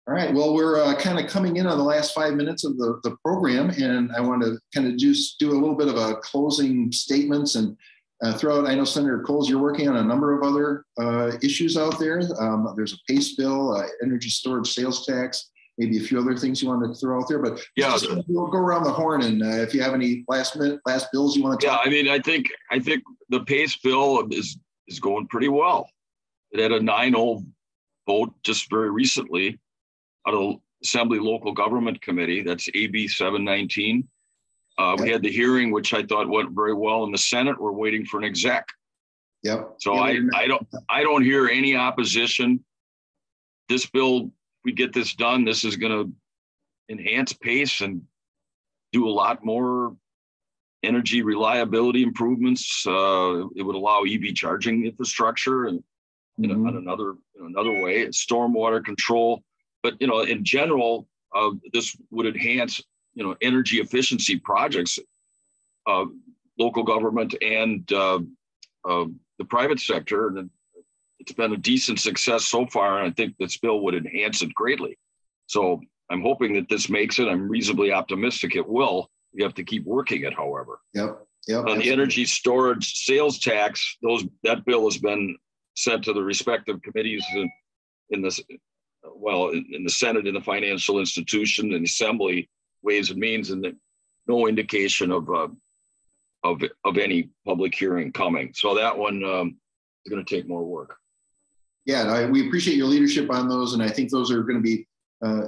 All right, well, we're kind of coming in on the last 5 minutes of the program, and I want to kind of just do a little bit of a closing statements and throw out, I know Senator Cowles, you're working on a number of other issues out there. There's a PACE bill, energy storage sales tax, maybe a few other things you want to throw out there, but yeah, we'll go around the horn, and if you have any last bills you want to talk about. I mean, I think the PACE bill is going pretty well. It had a 9-0 vote just very recently out of Assembly Local Government Committee. That's AB 719. We had the hearing, which I thought went very well in the Senate. We're waiting for an exec. Yep. So I don't hear any opposition. This bill, we get this done, this is going to enhance PACE and do a lot more energy reliability improvements. It would allow EV charging infrastructure and on another way. It's stormwater control. But, in general, this would enhance, energy efficiency projects, local government and the private sector. And it's been a decent success so far. And I think this bill would enhance it greatly. So I'm hoping that this makes it. I'm reasonably optimistic it will. We have to keep working it, however. Yep. On the energy storage sales tax, that bill has been sent to the respective committees in the Senate, in the Financial Institution, and Assembly, Ways and Means, and no indication of any public hearing coming. So that one is going to take more work. Yeah, we appreciate your leadership on those, and I think those are going to be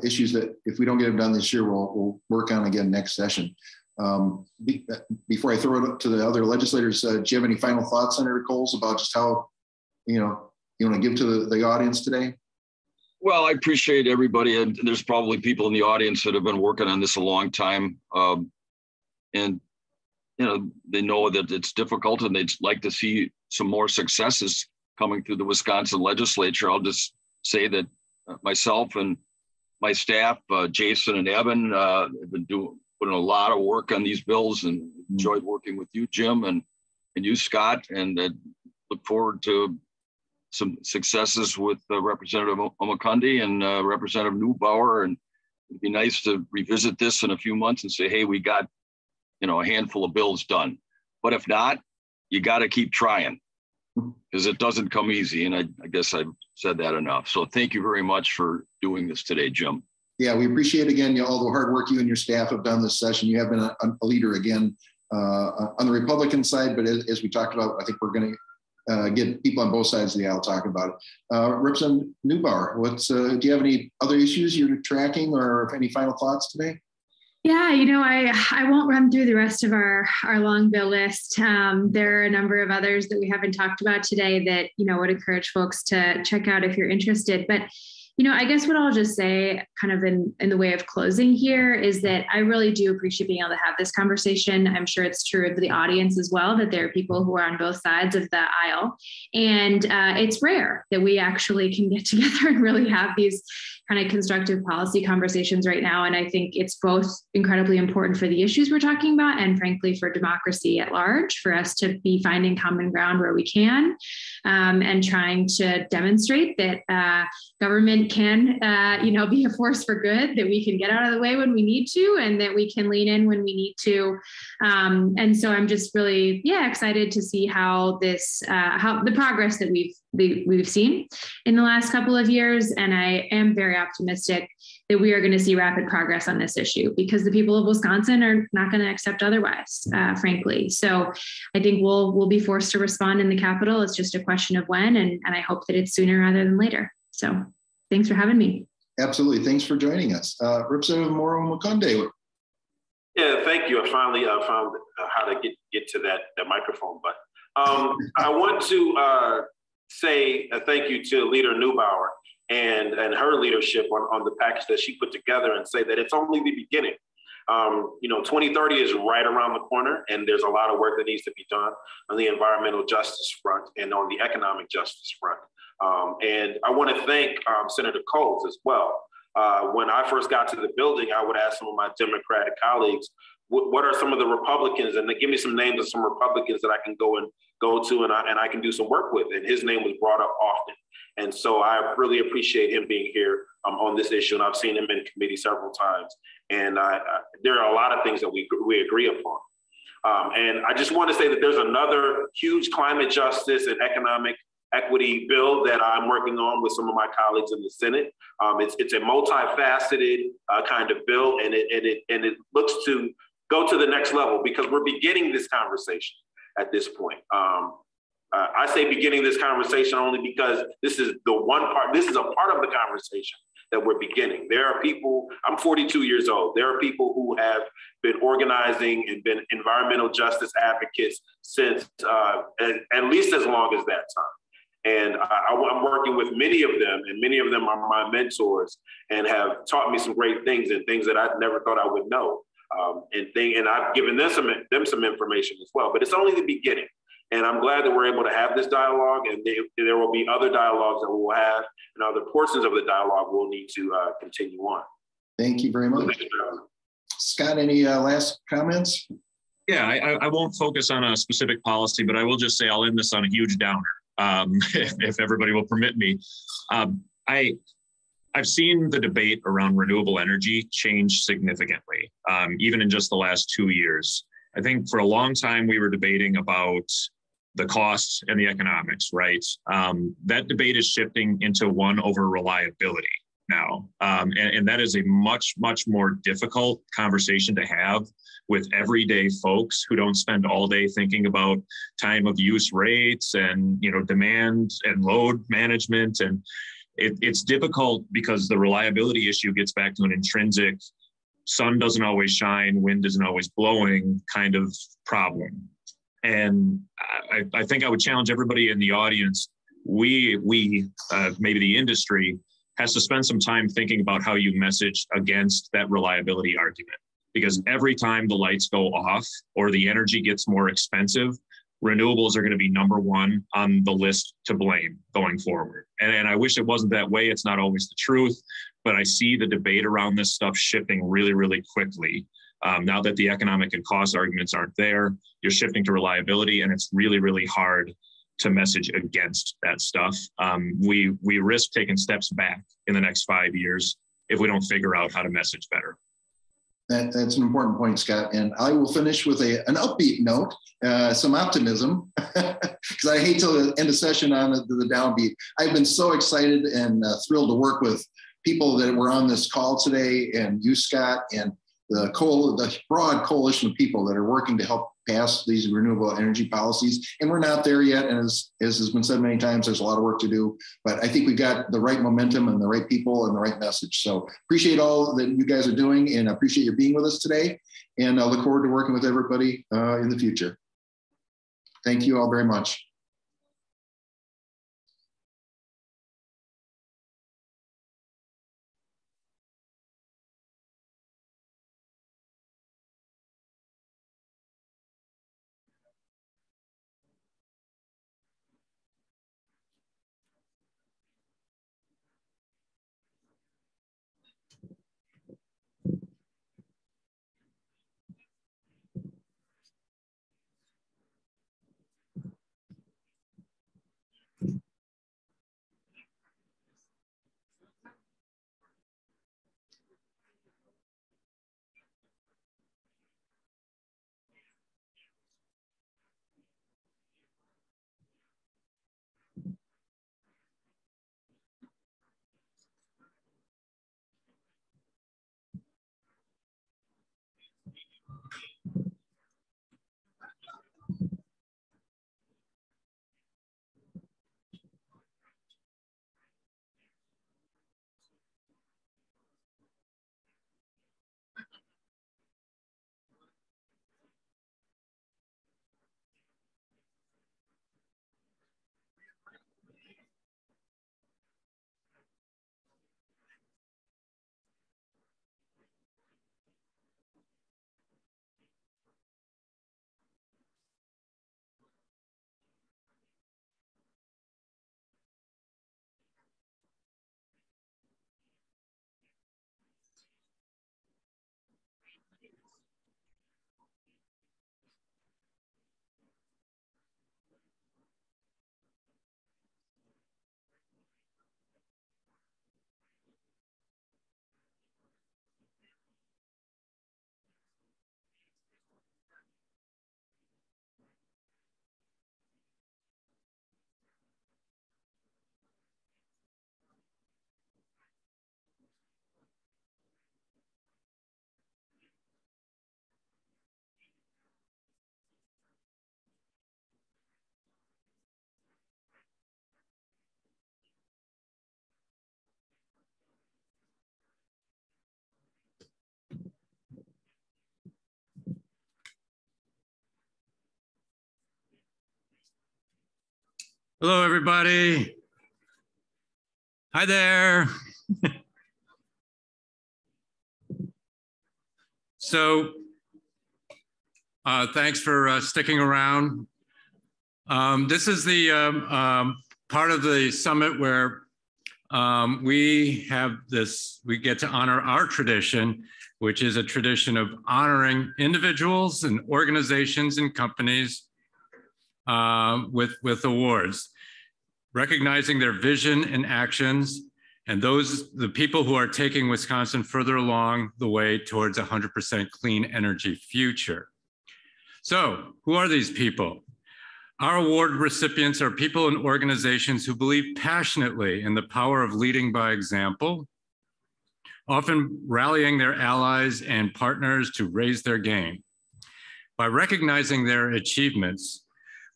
issues that if we don't get them done this year, we'll work on again next session. Before I throw it up to the other legislators, do you have any final thoughts, Senator Cowles, about just how you want to give to the audience today? Well, I appreciate everybody, and there's probably people in the audience that have been working on this a long time, and they know that it's difficult, and they'd like to see some more successes coming through the Wisconsin legislature. I'll just say that myself and my staff, Jason and Evan, have been putting a lot of work on these bills, and enjoyed working with you, Jim, and you, Scott, and look forward to some successes with Representative Moore-Omokunde and Representative Neubauer. And it'd be nice to revisit this in a few months and say, hey, we got, a handful of bills done. But if not, you got to keep trying, because it doesn't come easy. And I guess I've said that enough. So thank you very much for doing this today, Jim. Yeah, we appreciate again all the hard work you and your staff have done this session. You have been a leader again on the Republican side, but as we talked about, I think we're going to get people on both sides of the aisle talking about it. Representative Neubauer, do you have any other issues you're tracking, or any final thoughts today? Yeah, I won't run through the rest of our long bill list. There are a number of others that we haven't talked about today that, would encourage folks to check out if you're interested. But I guess what I'll just say kind of in the way of closing here is that I really do appreciate being able to have this conversation. I'm sure it's true of the audience as well, that there are people who are on both sides of the aisle. And it's rare that we actually can get together and really have these kind of constructive policy conversations right now. And I think it's both incredibly important for the issues we're talking about, and frankly, for democracy at large, for us to be finding common ground where we can, and trying to demonstrate that government can, be a force for good, that we can get out of the way when we need to, and that we can lean in when we need to. And so I'm just really, excited to see how how the progress that we've seen in the last couple of years. And I am very optimistic that we are going to see rapid progress on this issue, because the people of Wisconsin are not going to accept otherwise, frankly. So I think we'll be forced to respond in the Capitol. It's just a question of when, and I hope that it's sooner rather than later. So thanks for having me. Absolutely. Thanks for joining us. Representative Moore-Omokunde. Yeah, thank you. I finally found how to get to that microphone button. I want to say thank you to Leader Neubauer and her leadership on the package that she put together, and say that it's only the beginning. 2030 is right around the corner, and there's a lot of work that needs to be done on the environmental justice front and on the economic justice front. And I want to thank Senator Cowles as well. When I first got to the building, I would ask some of my Democratic colleagues, what are some of the Republicans? And they give me some names of some Republicans that I can go to and I can do some work with. And his name was brought up often. And so I really appreciate him being here on this issue. And I've seen him in committee several times. And there are a lot of things that we agree upon. And I just want to say that there's another huge climate justice and economic equity bill that I'm working on with some of my colleagues in the Senate. It's a multifaceted kind of bill, and it looks to go to the next level, because we're beginning this conversation at this point. I say beginning this conversation only because this is a part of the conversation that we're beginning. There are people, I'm 42 years old. There are people who have been organizing and been environmental justice advocates since at least as long as that time. And I'm working with many of them, and many of them are my mentors and have taught me some great things and things that I never thought I would know. And I've given them some information as well, but it's only the beginning. And I'm glad that we're able to have this dialogue, and there will be other dialogues that we will have, and other portions of the dialogue we'll need to continue on. Thank you very much. Scott, any last comments? Yeah, I won't focus on a specific policy, but I will just say I'll end this on a huge downer. If everybody will permit me. I've seen the debate around renewable energy change significantly, even in just the last 2 years. I think for a long time, we were debating about the costs and the economics, right? That debate is shifting into one over reliability now. And that is a much, much more difficult conversation to have with everyday folks who don't spend all day thinking about time of use rates and, demand and load management. And it's difficult because the reliability issue gets back to an intrinsic sun doesn't always shine, wind isn't always blowing kind of problem. And I think I would challenge everybody in the audience, we maybe the industry has to spend some time thinking about how you message against that reliability argument. Because every time the lights go off or the energy gets more expensive, renewables are going to be number one on the list to blame going forward. And I wish it wasn't that way. It's not always the truth, but I see the debate around this stuff shifting really, really quickly. Now that the economic and cost arguments aren't there, you're shifting to reliability, and it's really, really hard to message against that stuff. We risk taking steps back in the next 5 years if we don't figure out how to message better. That's an important point, Scott. And I will finish with an upbeat note, some optimism, because I hate to end a session on the downbeat. I've been so excited and thrilled to work with people that were on this call today, and you, Scott, and the broad coalition of people that are working to help pass these renewable energy policies. And we're not there yet. And as has been said many times, there's a lot of work to do, but I think we've got the right momentum and the right people and the right message. So appreciate all that you guys are doing, and appreciate your being with us today. And I look forward to working with everybody in the future. Thank you all very much. Hello, everybody. Hi there. So, thanks for sticking around. This is the part of the summit where we get to honor our tradition, which is a tradition of honoring individuals and organizations and companies with awards, recognizing their vision and actions, and the people who are taking Wisconsin further along the way towards 100% clean energy future. So, who are these people? Our award recipients are people and organizations who believe passionately in the power of leading by example, often rallying their allies and partners to raise their game. By recognizing their achievements,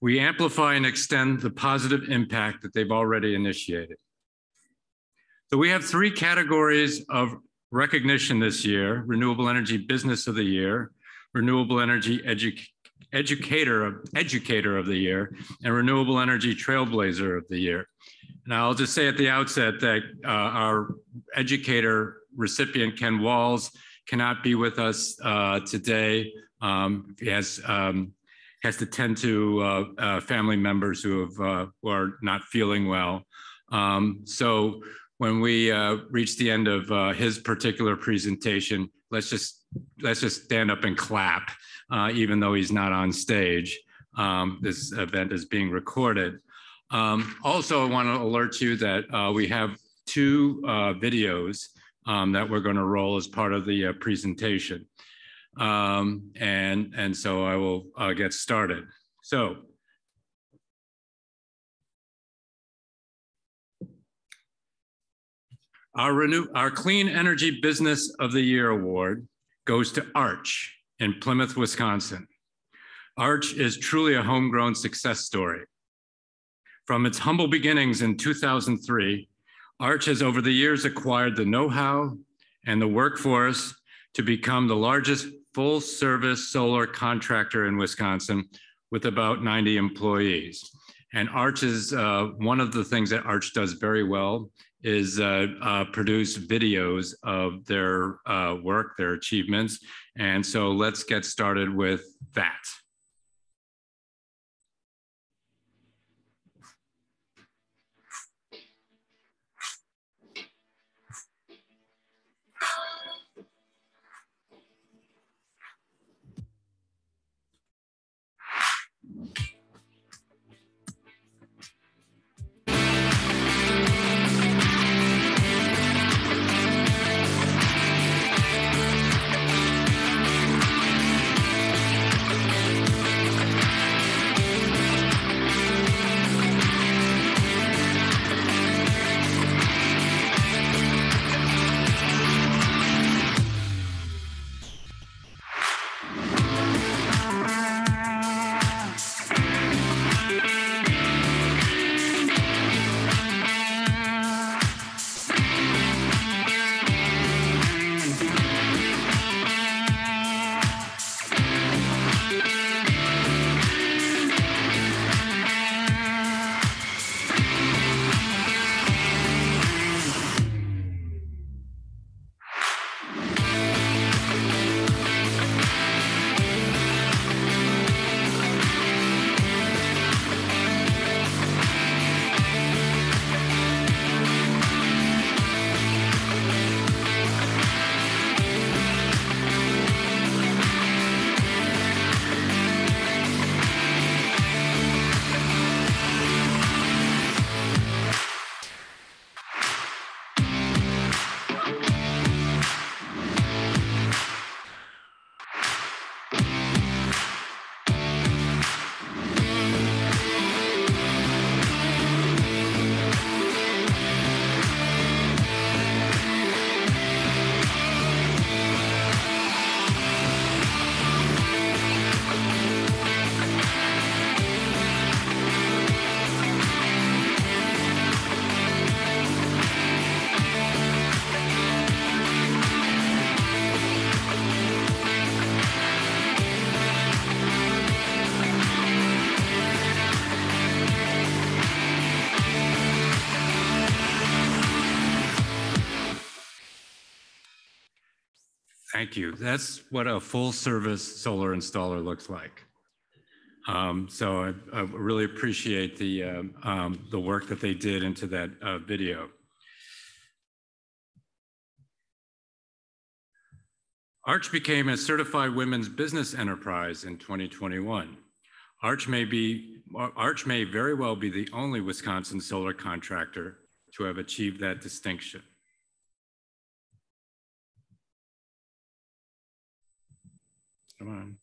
we amplify and extend the positive impact that they've already initiated. So we have 3 categories of recognition this year: Renewable Energy Business of the Year, Renewable Energy Educator of the Year, and Renewable Energy Trailblazer of the Year. Now, I'll just say at the outset that our educator recipient, Ken Walls, cannot be with us today. He has to tend to family members who are not feeling well. So when we reach the end of his particular presentation, let's just stand up and clap, even though he's not on stage. This event is being recorded. Also, I want to alert you that we have 2 videos that we're going to roll as part of the presentation. And so I will get started. So, our Clean Energy Business of the Year award goes to Arch in Plymouth, Wisconsin. Arch is truly a homegrown success story. From its humble beginnings in 2003, Arch has over the years acquired the know-how and the workforce to become the largest full-service solar contractor in Wisconsin with about 90 employees. And Arch is, one of the things that Arch does very well is produce videos of their work, their achievements. And so let's get started with that. Thank you. That's what a full service solar installer looks like. So I really appreciate the work that they did into that video. Arch became a certified women's business enterprise in 2021. Arch may very well be the only Wisconsin solar contractor to have achieved that distinction. Come on.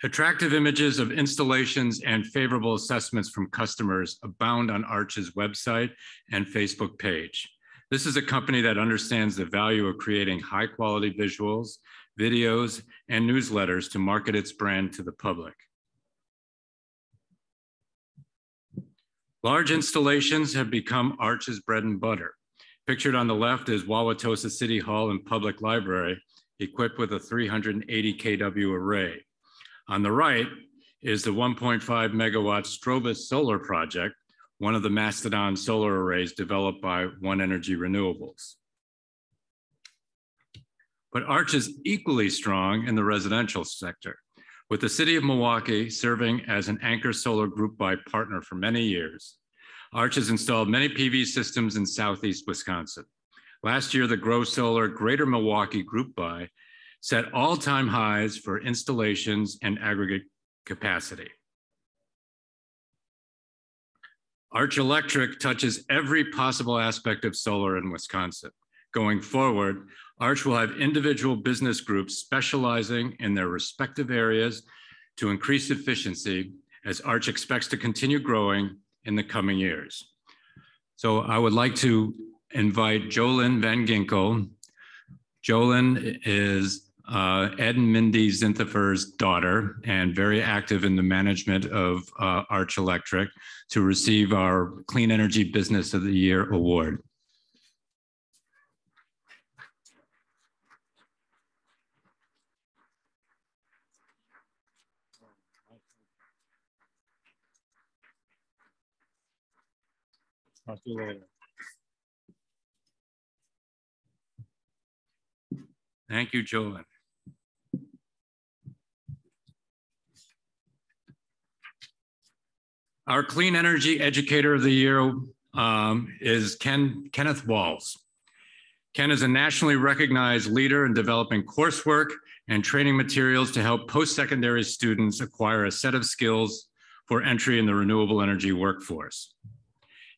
Attractive images of installations and favorable assessments from customers abound on Arch's website and Facebook page. This is a company that understands the value of creating high quality visuals, videos, and newsletters to market its brand to the public. Large installations have become Arch's bread and butter. Pictured on the left is Wauwatosa City Hall and Public Library, equipped with a 380 kW array. On the right is the 1.5 megawatt Strobus solar project, one of the Mastodon solar arrays developed by One Energy Renewables. But Arch is equally strong in the residential sector, with the city of Milwaukee serving as an anchor solar group buy partner for many years. Arch has installed many PV systems in Southeast Wisconsin. Last year, the Grow Solar Greater Milwaukee group buy set all-time highs for installations and aggregate capacity. Arch Electric touches every possible aspect of solar in Wisconsin. Going forward, Arch will have individual business groups specializing in their respective areas to increase efficiency as Arch expects to continue growing in the coming years. So I would like to invite Jolyn Van Ginkel. Jolyn is Ed and Mindy Zinthofer's daughter and very active in the management of Arch Electric to receive our Clean Energy Business of the Year award. Talk to you later. Thank you, Jolyn. Our Clean Energy Educator of the Year is Kenneth Walls. Ken is a nationally recognized leader in developing coursework and training materials to help post-secondary students acquire a set of skills for entry in the renewable energy workforce.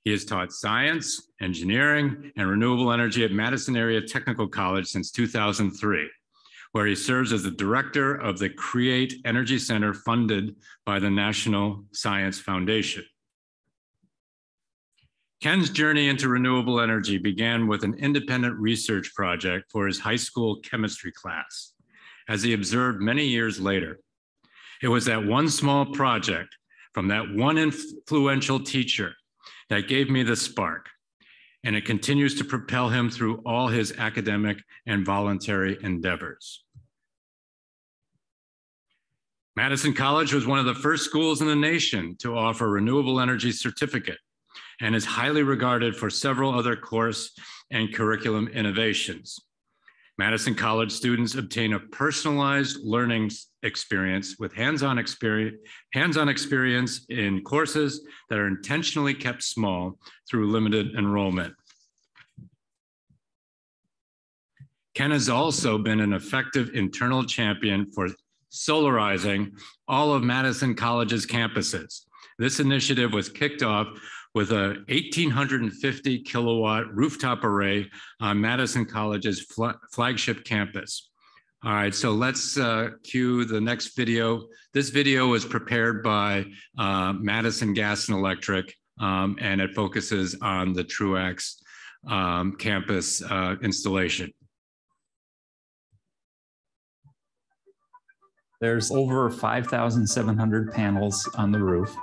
He has taught science, engineering, and renewable energy at Madison Area Technical College since 2003, where he serves as the director of the Create Energy Center funded by the National Science Foundation. Ken's journey into renewable energy began with an independent research project for his high school chemistry class, as he observed many years later. It was that one small project from that one influential teacher that gave me the spark, and it continues to propel him through all his academic and voluntary endeavors. Madison College was one of the first schools in the nation to offer a renewable energy certificate and is highly regarded for several other course and curriculum innovations. Madison College students obtain a personalized learning experience with hands-on experience in courses that are intentionally kept small through limited enrollment. Ken has also been an effective internal champion for solarizing all of Madison College's campuses. This initiative was kicked off with a 1,850 kilowatt rooftop array on Madison College's flagship campus. All right, so let's cue the next video. This video was prepared by Madison Gas and Electric, and it focuses on the Truax campus installation. There's over 5,700 panels on the roof.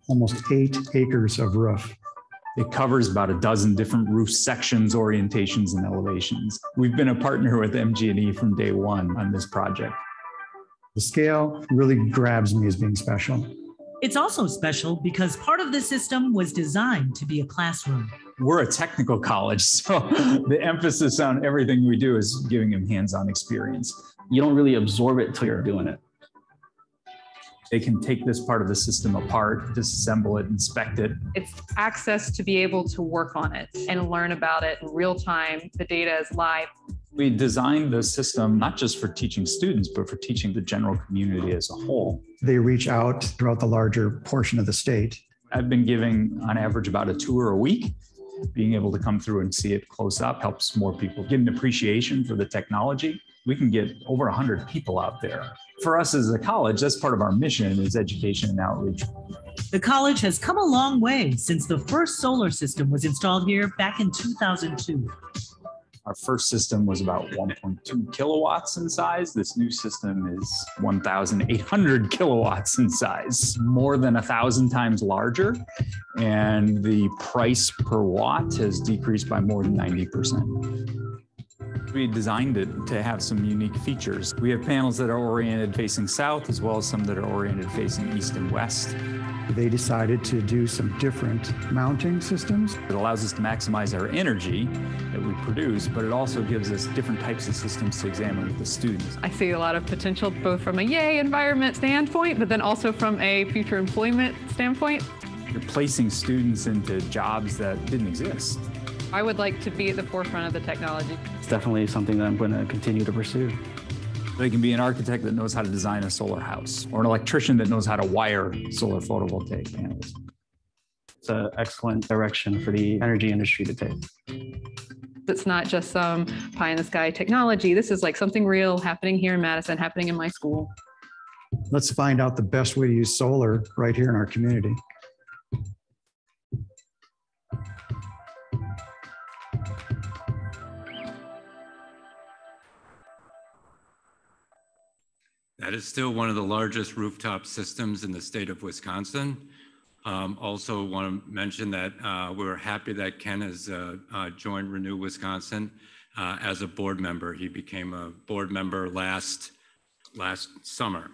Almost 8 acres of roof. It covers about a dozen different roof sections, orientations, and elevations. We've been a partner with MG&E from day one on this project. The scale really grabs me as being special. It's also special because part of the system was designed to be a classroom. We're a technical college, so the emphasis on everything we do is giving them hands-on experience. You don't really absorb it until you're doing it. They can take this part of the system apart, disassemble it, inspect it. It's access to be able to work on it and learn about it in real time. The data is live. We designed the system not just for teaching students, but for teaching the general community as a whole. They reach out throughout the larger portion of the state. I've been giving on average about a tour a week. Being able to come through and see it close up helps more people get an appreciation for the technology. We can get over 100 people out there. For us as a college, that's part of our mission is education and outreach. The college has come a long way since the first solar system was installed here back in 2002. Our first system was about 1.2 kilowatts in size. This new system is 1,800 kilowatts in size, more than 1,000 times larger. And the price per watt has decreased by more than 90%. We designed it to have some unique features. We have panels that are oriented facing south, as well as some that are oriented facing east and west. They decided to do some different mounting systems. It allows us to maximize our energy that we produce, but it also gives us different types of systems to examine with the students. I see a lot of potential both from a yay environment standpoint, but then also from a future employment standpoint. You're placing students into jobs that didn't exist. I would like to be at the forefront of the technology. It's definitely something that I'm going to continue to pursue. They can be an architect that knows how to design a solar house, or an electrician that knows how to wire solar photovoltaic panels. It's an excellent direction for the energy industry to take. It's not just some pie in the sky technology. This is like something real happening here in Madison, happening in my school. Let's find out the best way to use solar right here in our community. That is still one of the largest rooftop systems in the state of Wisconsin. Also want to mention that we're happy that Ken has joined Renew Wisconsin as a board member. He became a board member last summer.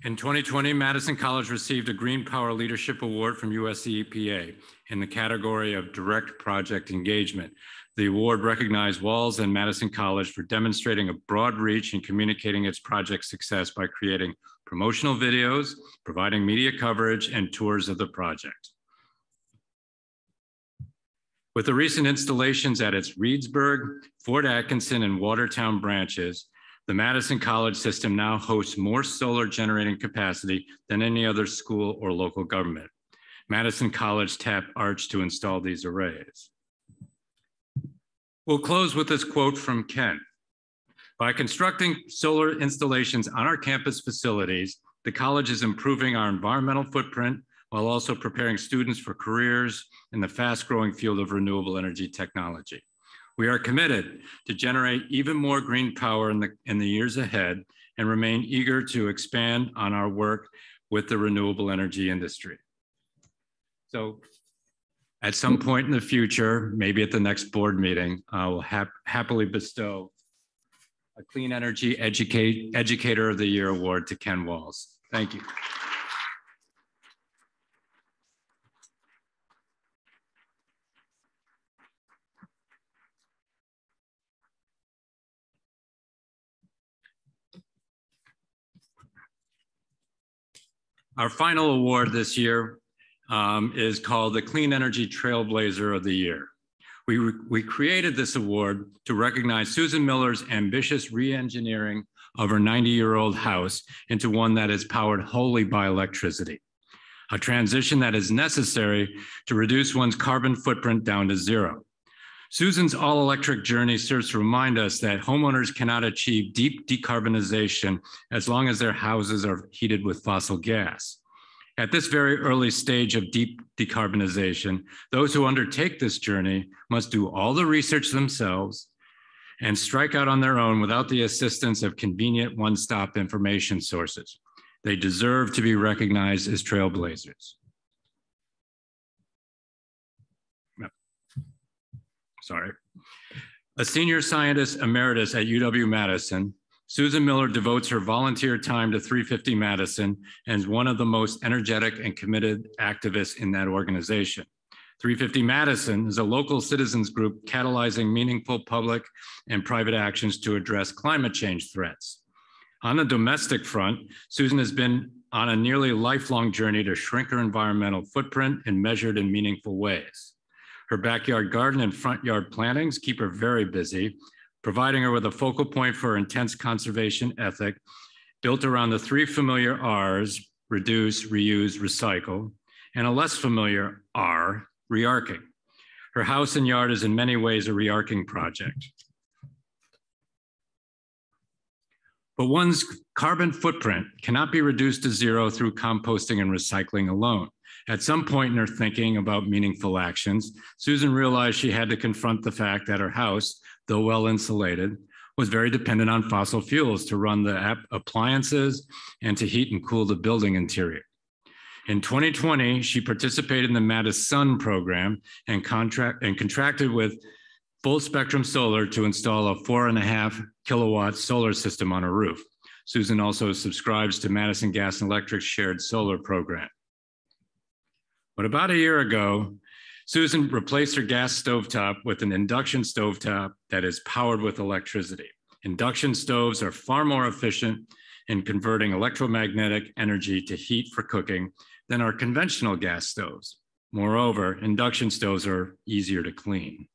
In 2020, Madison College received a Green Power Leadership Award from USC EPA in the category of direct project engagement. The award recognized Walls and Madison College for demonstrating a broad reach in communicating its project success by creating promotional videos, providing media coverage, and tours of the project. With the recent installations at its Reedsburg, Fort Atkinson, and Watertown branches, the Madison College system now hosts more solar generating capacity than any other school or local government. Madison College tapped Arch to install these arrays. We'll close with this quote from Ken. By constructing solar installations on our campus facilities, the college is improving our environmental footprint while also preparing students for careers in the fast-growing field of renewable energy technology. We are committed to generate even more green power in the years ahead and remain eager to expand on our work with the renewable energy industry. So at some point in the future, maybe at the next board meeting, I will happily bestow a Clean Energy Educator of the Year award to Ken Walls. Thank you. Our final award this year is called the Clean Energy Trailblazer of the Year. We created this award to recognize Susan Miller's ambitious re-engineering of her 90-year-old house into one that is powered wholly by electricity, a transition that is necessary to reduce one's carbon footprint down to zero. Susan's all-electric journey serves to remind us that homeowners cannot achieve deep decarbonization as long as their houses are heated with fossil gas. At this very early stage of deep decarbonization, those who undertake this journey must do all the research themselves and strike out on their own without the assistance of convenient one-stop information sources. They deserve to be recognized as trailblazers. sorry. A senior scientist emeritus at UW-Madison, Susan Miller devotes her volunteer time to 350 Madison and is one of the most energetic and committed activists in that organization. 350 Madison is a local citizens group catalyzing meaningful public and private actions to address climate change threats. On the domestic front, Susan has been on a nearly lifelong journey to shrink her environmental footprint in measured and meaningful ways. Her backyard garden and front yard plantings keep her very busy, providing her with a focal point for her intense conservation ethic built around the three familiar R's, reduce, reuse, recycle, and a less familiar R, re-arcing. Her house and yard is in many ways a re-arcing project. But one's carbon footprint cannot be reduced to zero through composting and recycling alone. At some point in her thinking about meaningful actions, Susan realized she had to confront the fact that her house, though well insulated, was very dependent on fossil fuels to run the appliances and to heat and cool the building interior. In 2020, she participated in the Madison program and contracted with Full Spectrum Solar to install a 4.5 kilowatt solar system on her roof. Susan also subscribes to Madison Gas and Electric's shared solar program. But about a year ago, Susan replaced her gas stovetop with an induction stovetop that is powered with electricity. Induction stoves are far more efficient in converting electromagnetic energy to heat for cooking than are conventional gas stoves. Moreover, induction stoves are easier to clean.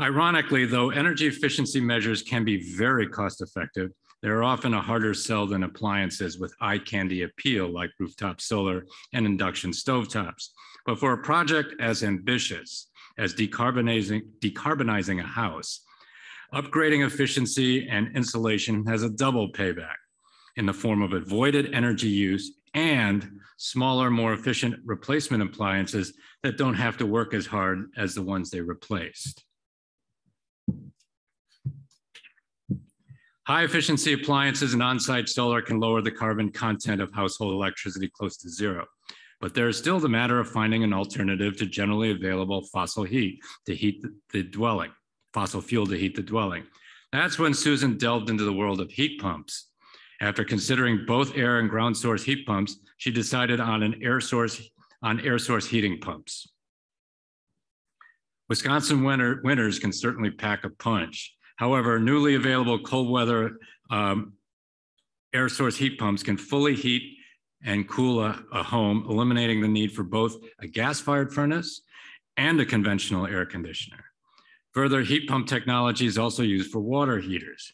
Ironically, though energy efficiency measures can be very cost-effective, they are often a harder sell than appliances with eye candy appeal like rooftop solar and induction stovetops. But for a project as ambitious as decarbonizing a house, upgrading efficiency and insulation has a double payback in the form of avoided energy use and smaller, more efficient replacement appliances that don't have to work as hard as the ones they replaced. High efficiency appliances and on-site solar can lower the carbon content of household electricity close to zero. But there is still the matter of finding an alternative to generally available fossil heat to heat the dwelling, fossil fuel to heat the dwelling. That's when Susan delved into the world of heat pumps. After considering both air and ground source heat pumps, she decided on air source heating pumps. Wisconsin winters can certainly pack a punch. However, newly available cold weather air source heat pumps can fully heat and cool a home, eliminating the need for both a gas-fired furnace and a conventional air conditioner. Further, heat pump technology is also used for water heaters.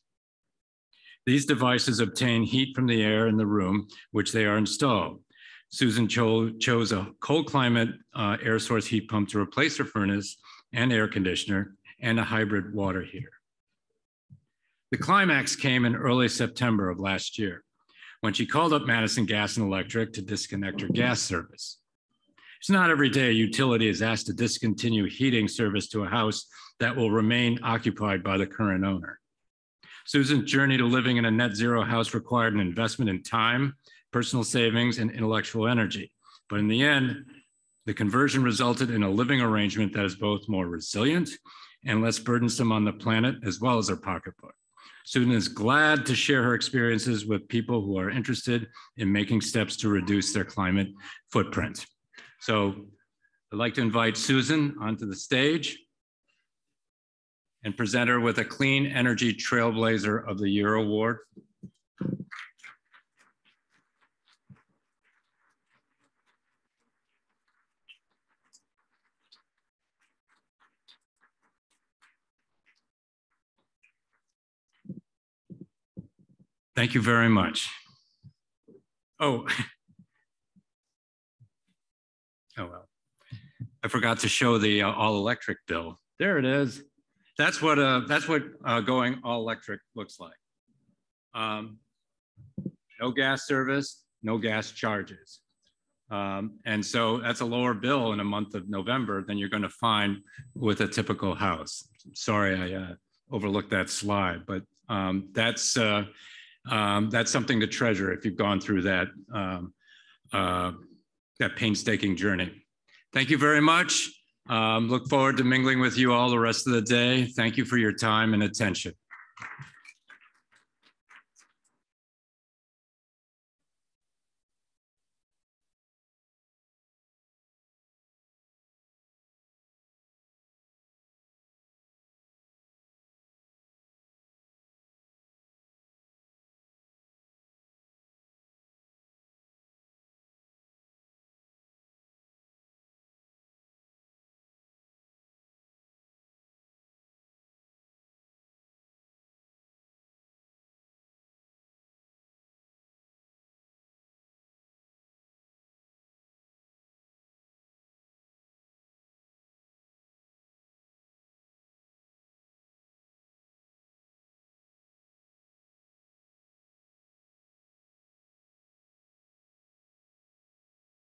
These devices obtain heat from the air in the room, which they are installed. Susan chose a cold climate air source heat pump to replace her furnace and air conditioner and a hybrid water heater. The climax came in early September of last year, when she called up Madison Gas and Electric to disconnect her gas service. It's not every day a utility is asked to discontinue heating service to a house that will remain occupied by the current owner. Susan's journey to living in a net zero house required an investment in time, personal savings, and intellectual energy. But in the end, the conversion resulted in a living arrangement that is both more resilient and less burdensome on the planet as well as her pocketbook. Susan is glad to share her experiences with people who are interested in making steps to reduce their climate footprint. So I'd like to invite Susan onto the stage and present her with a Clean Energy Trailblazer of the Year award. Thank you very much. Oh, well, I forgot to show the all-electric bill. There it is. That's what going all-electric looks like. No gas service, no gas charges. And so that's a lower bill in a month of November than you're going to find with a typical house. Sorry, I overlooked that slide, but that's something to treasure if you've gone through that, that painstaking journey. Thank you very much. Look forward to mingling with you all the rest of the day. Thank you for your time and attention.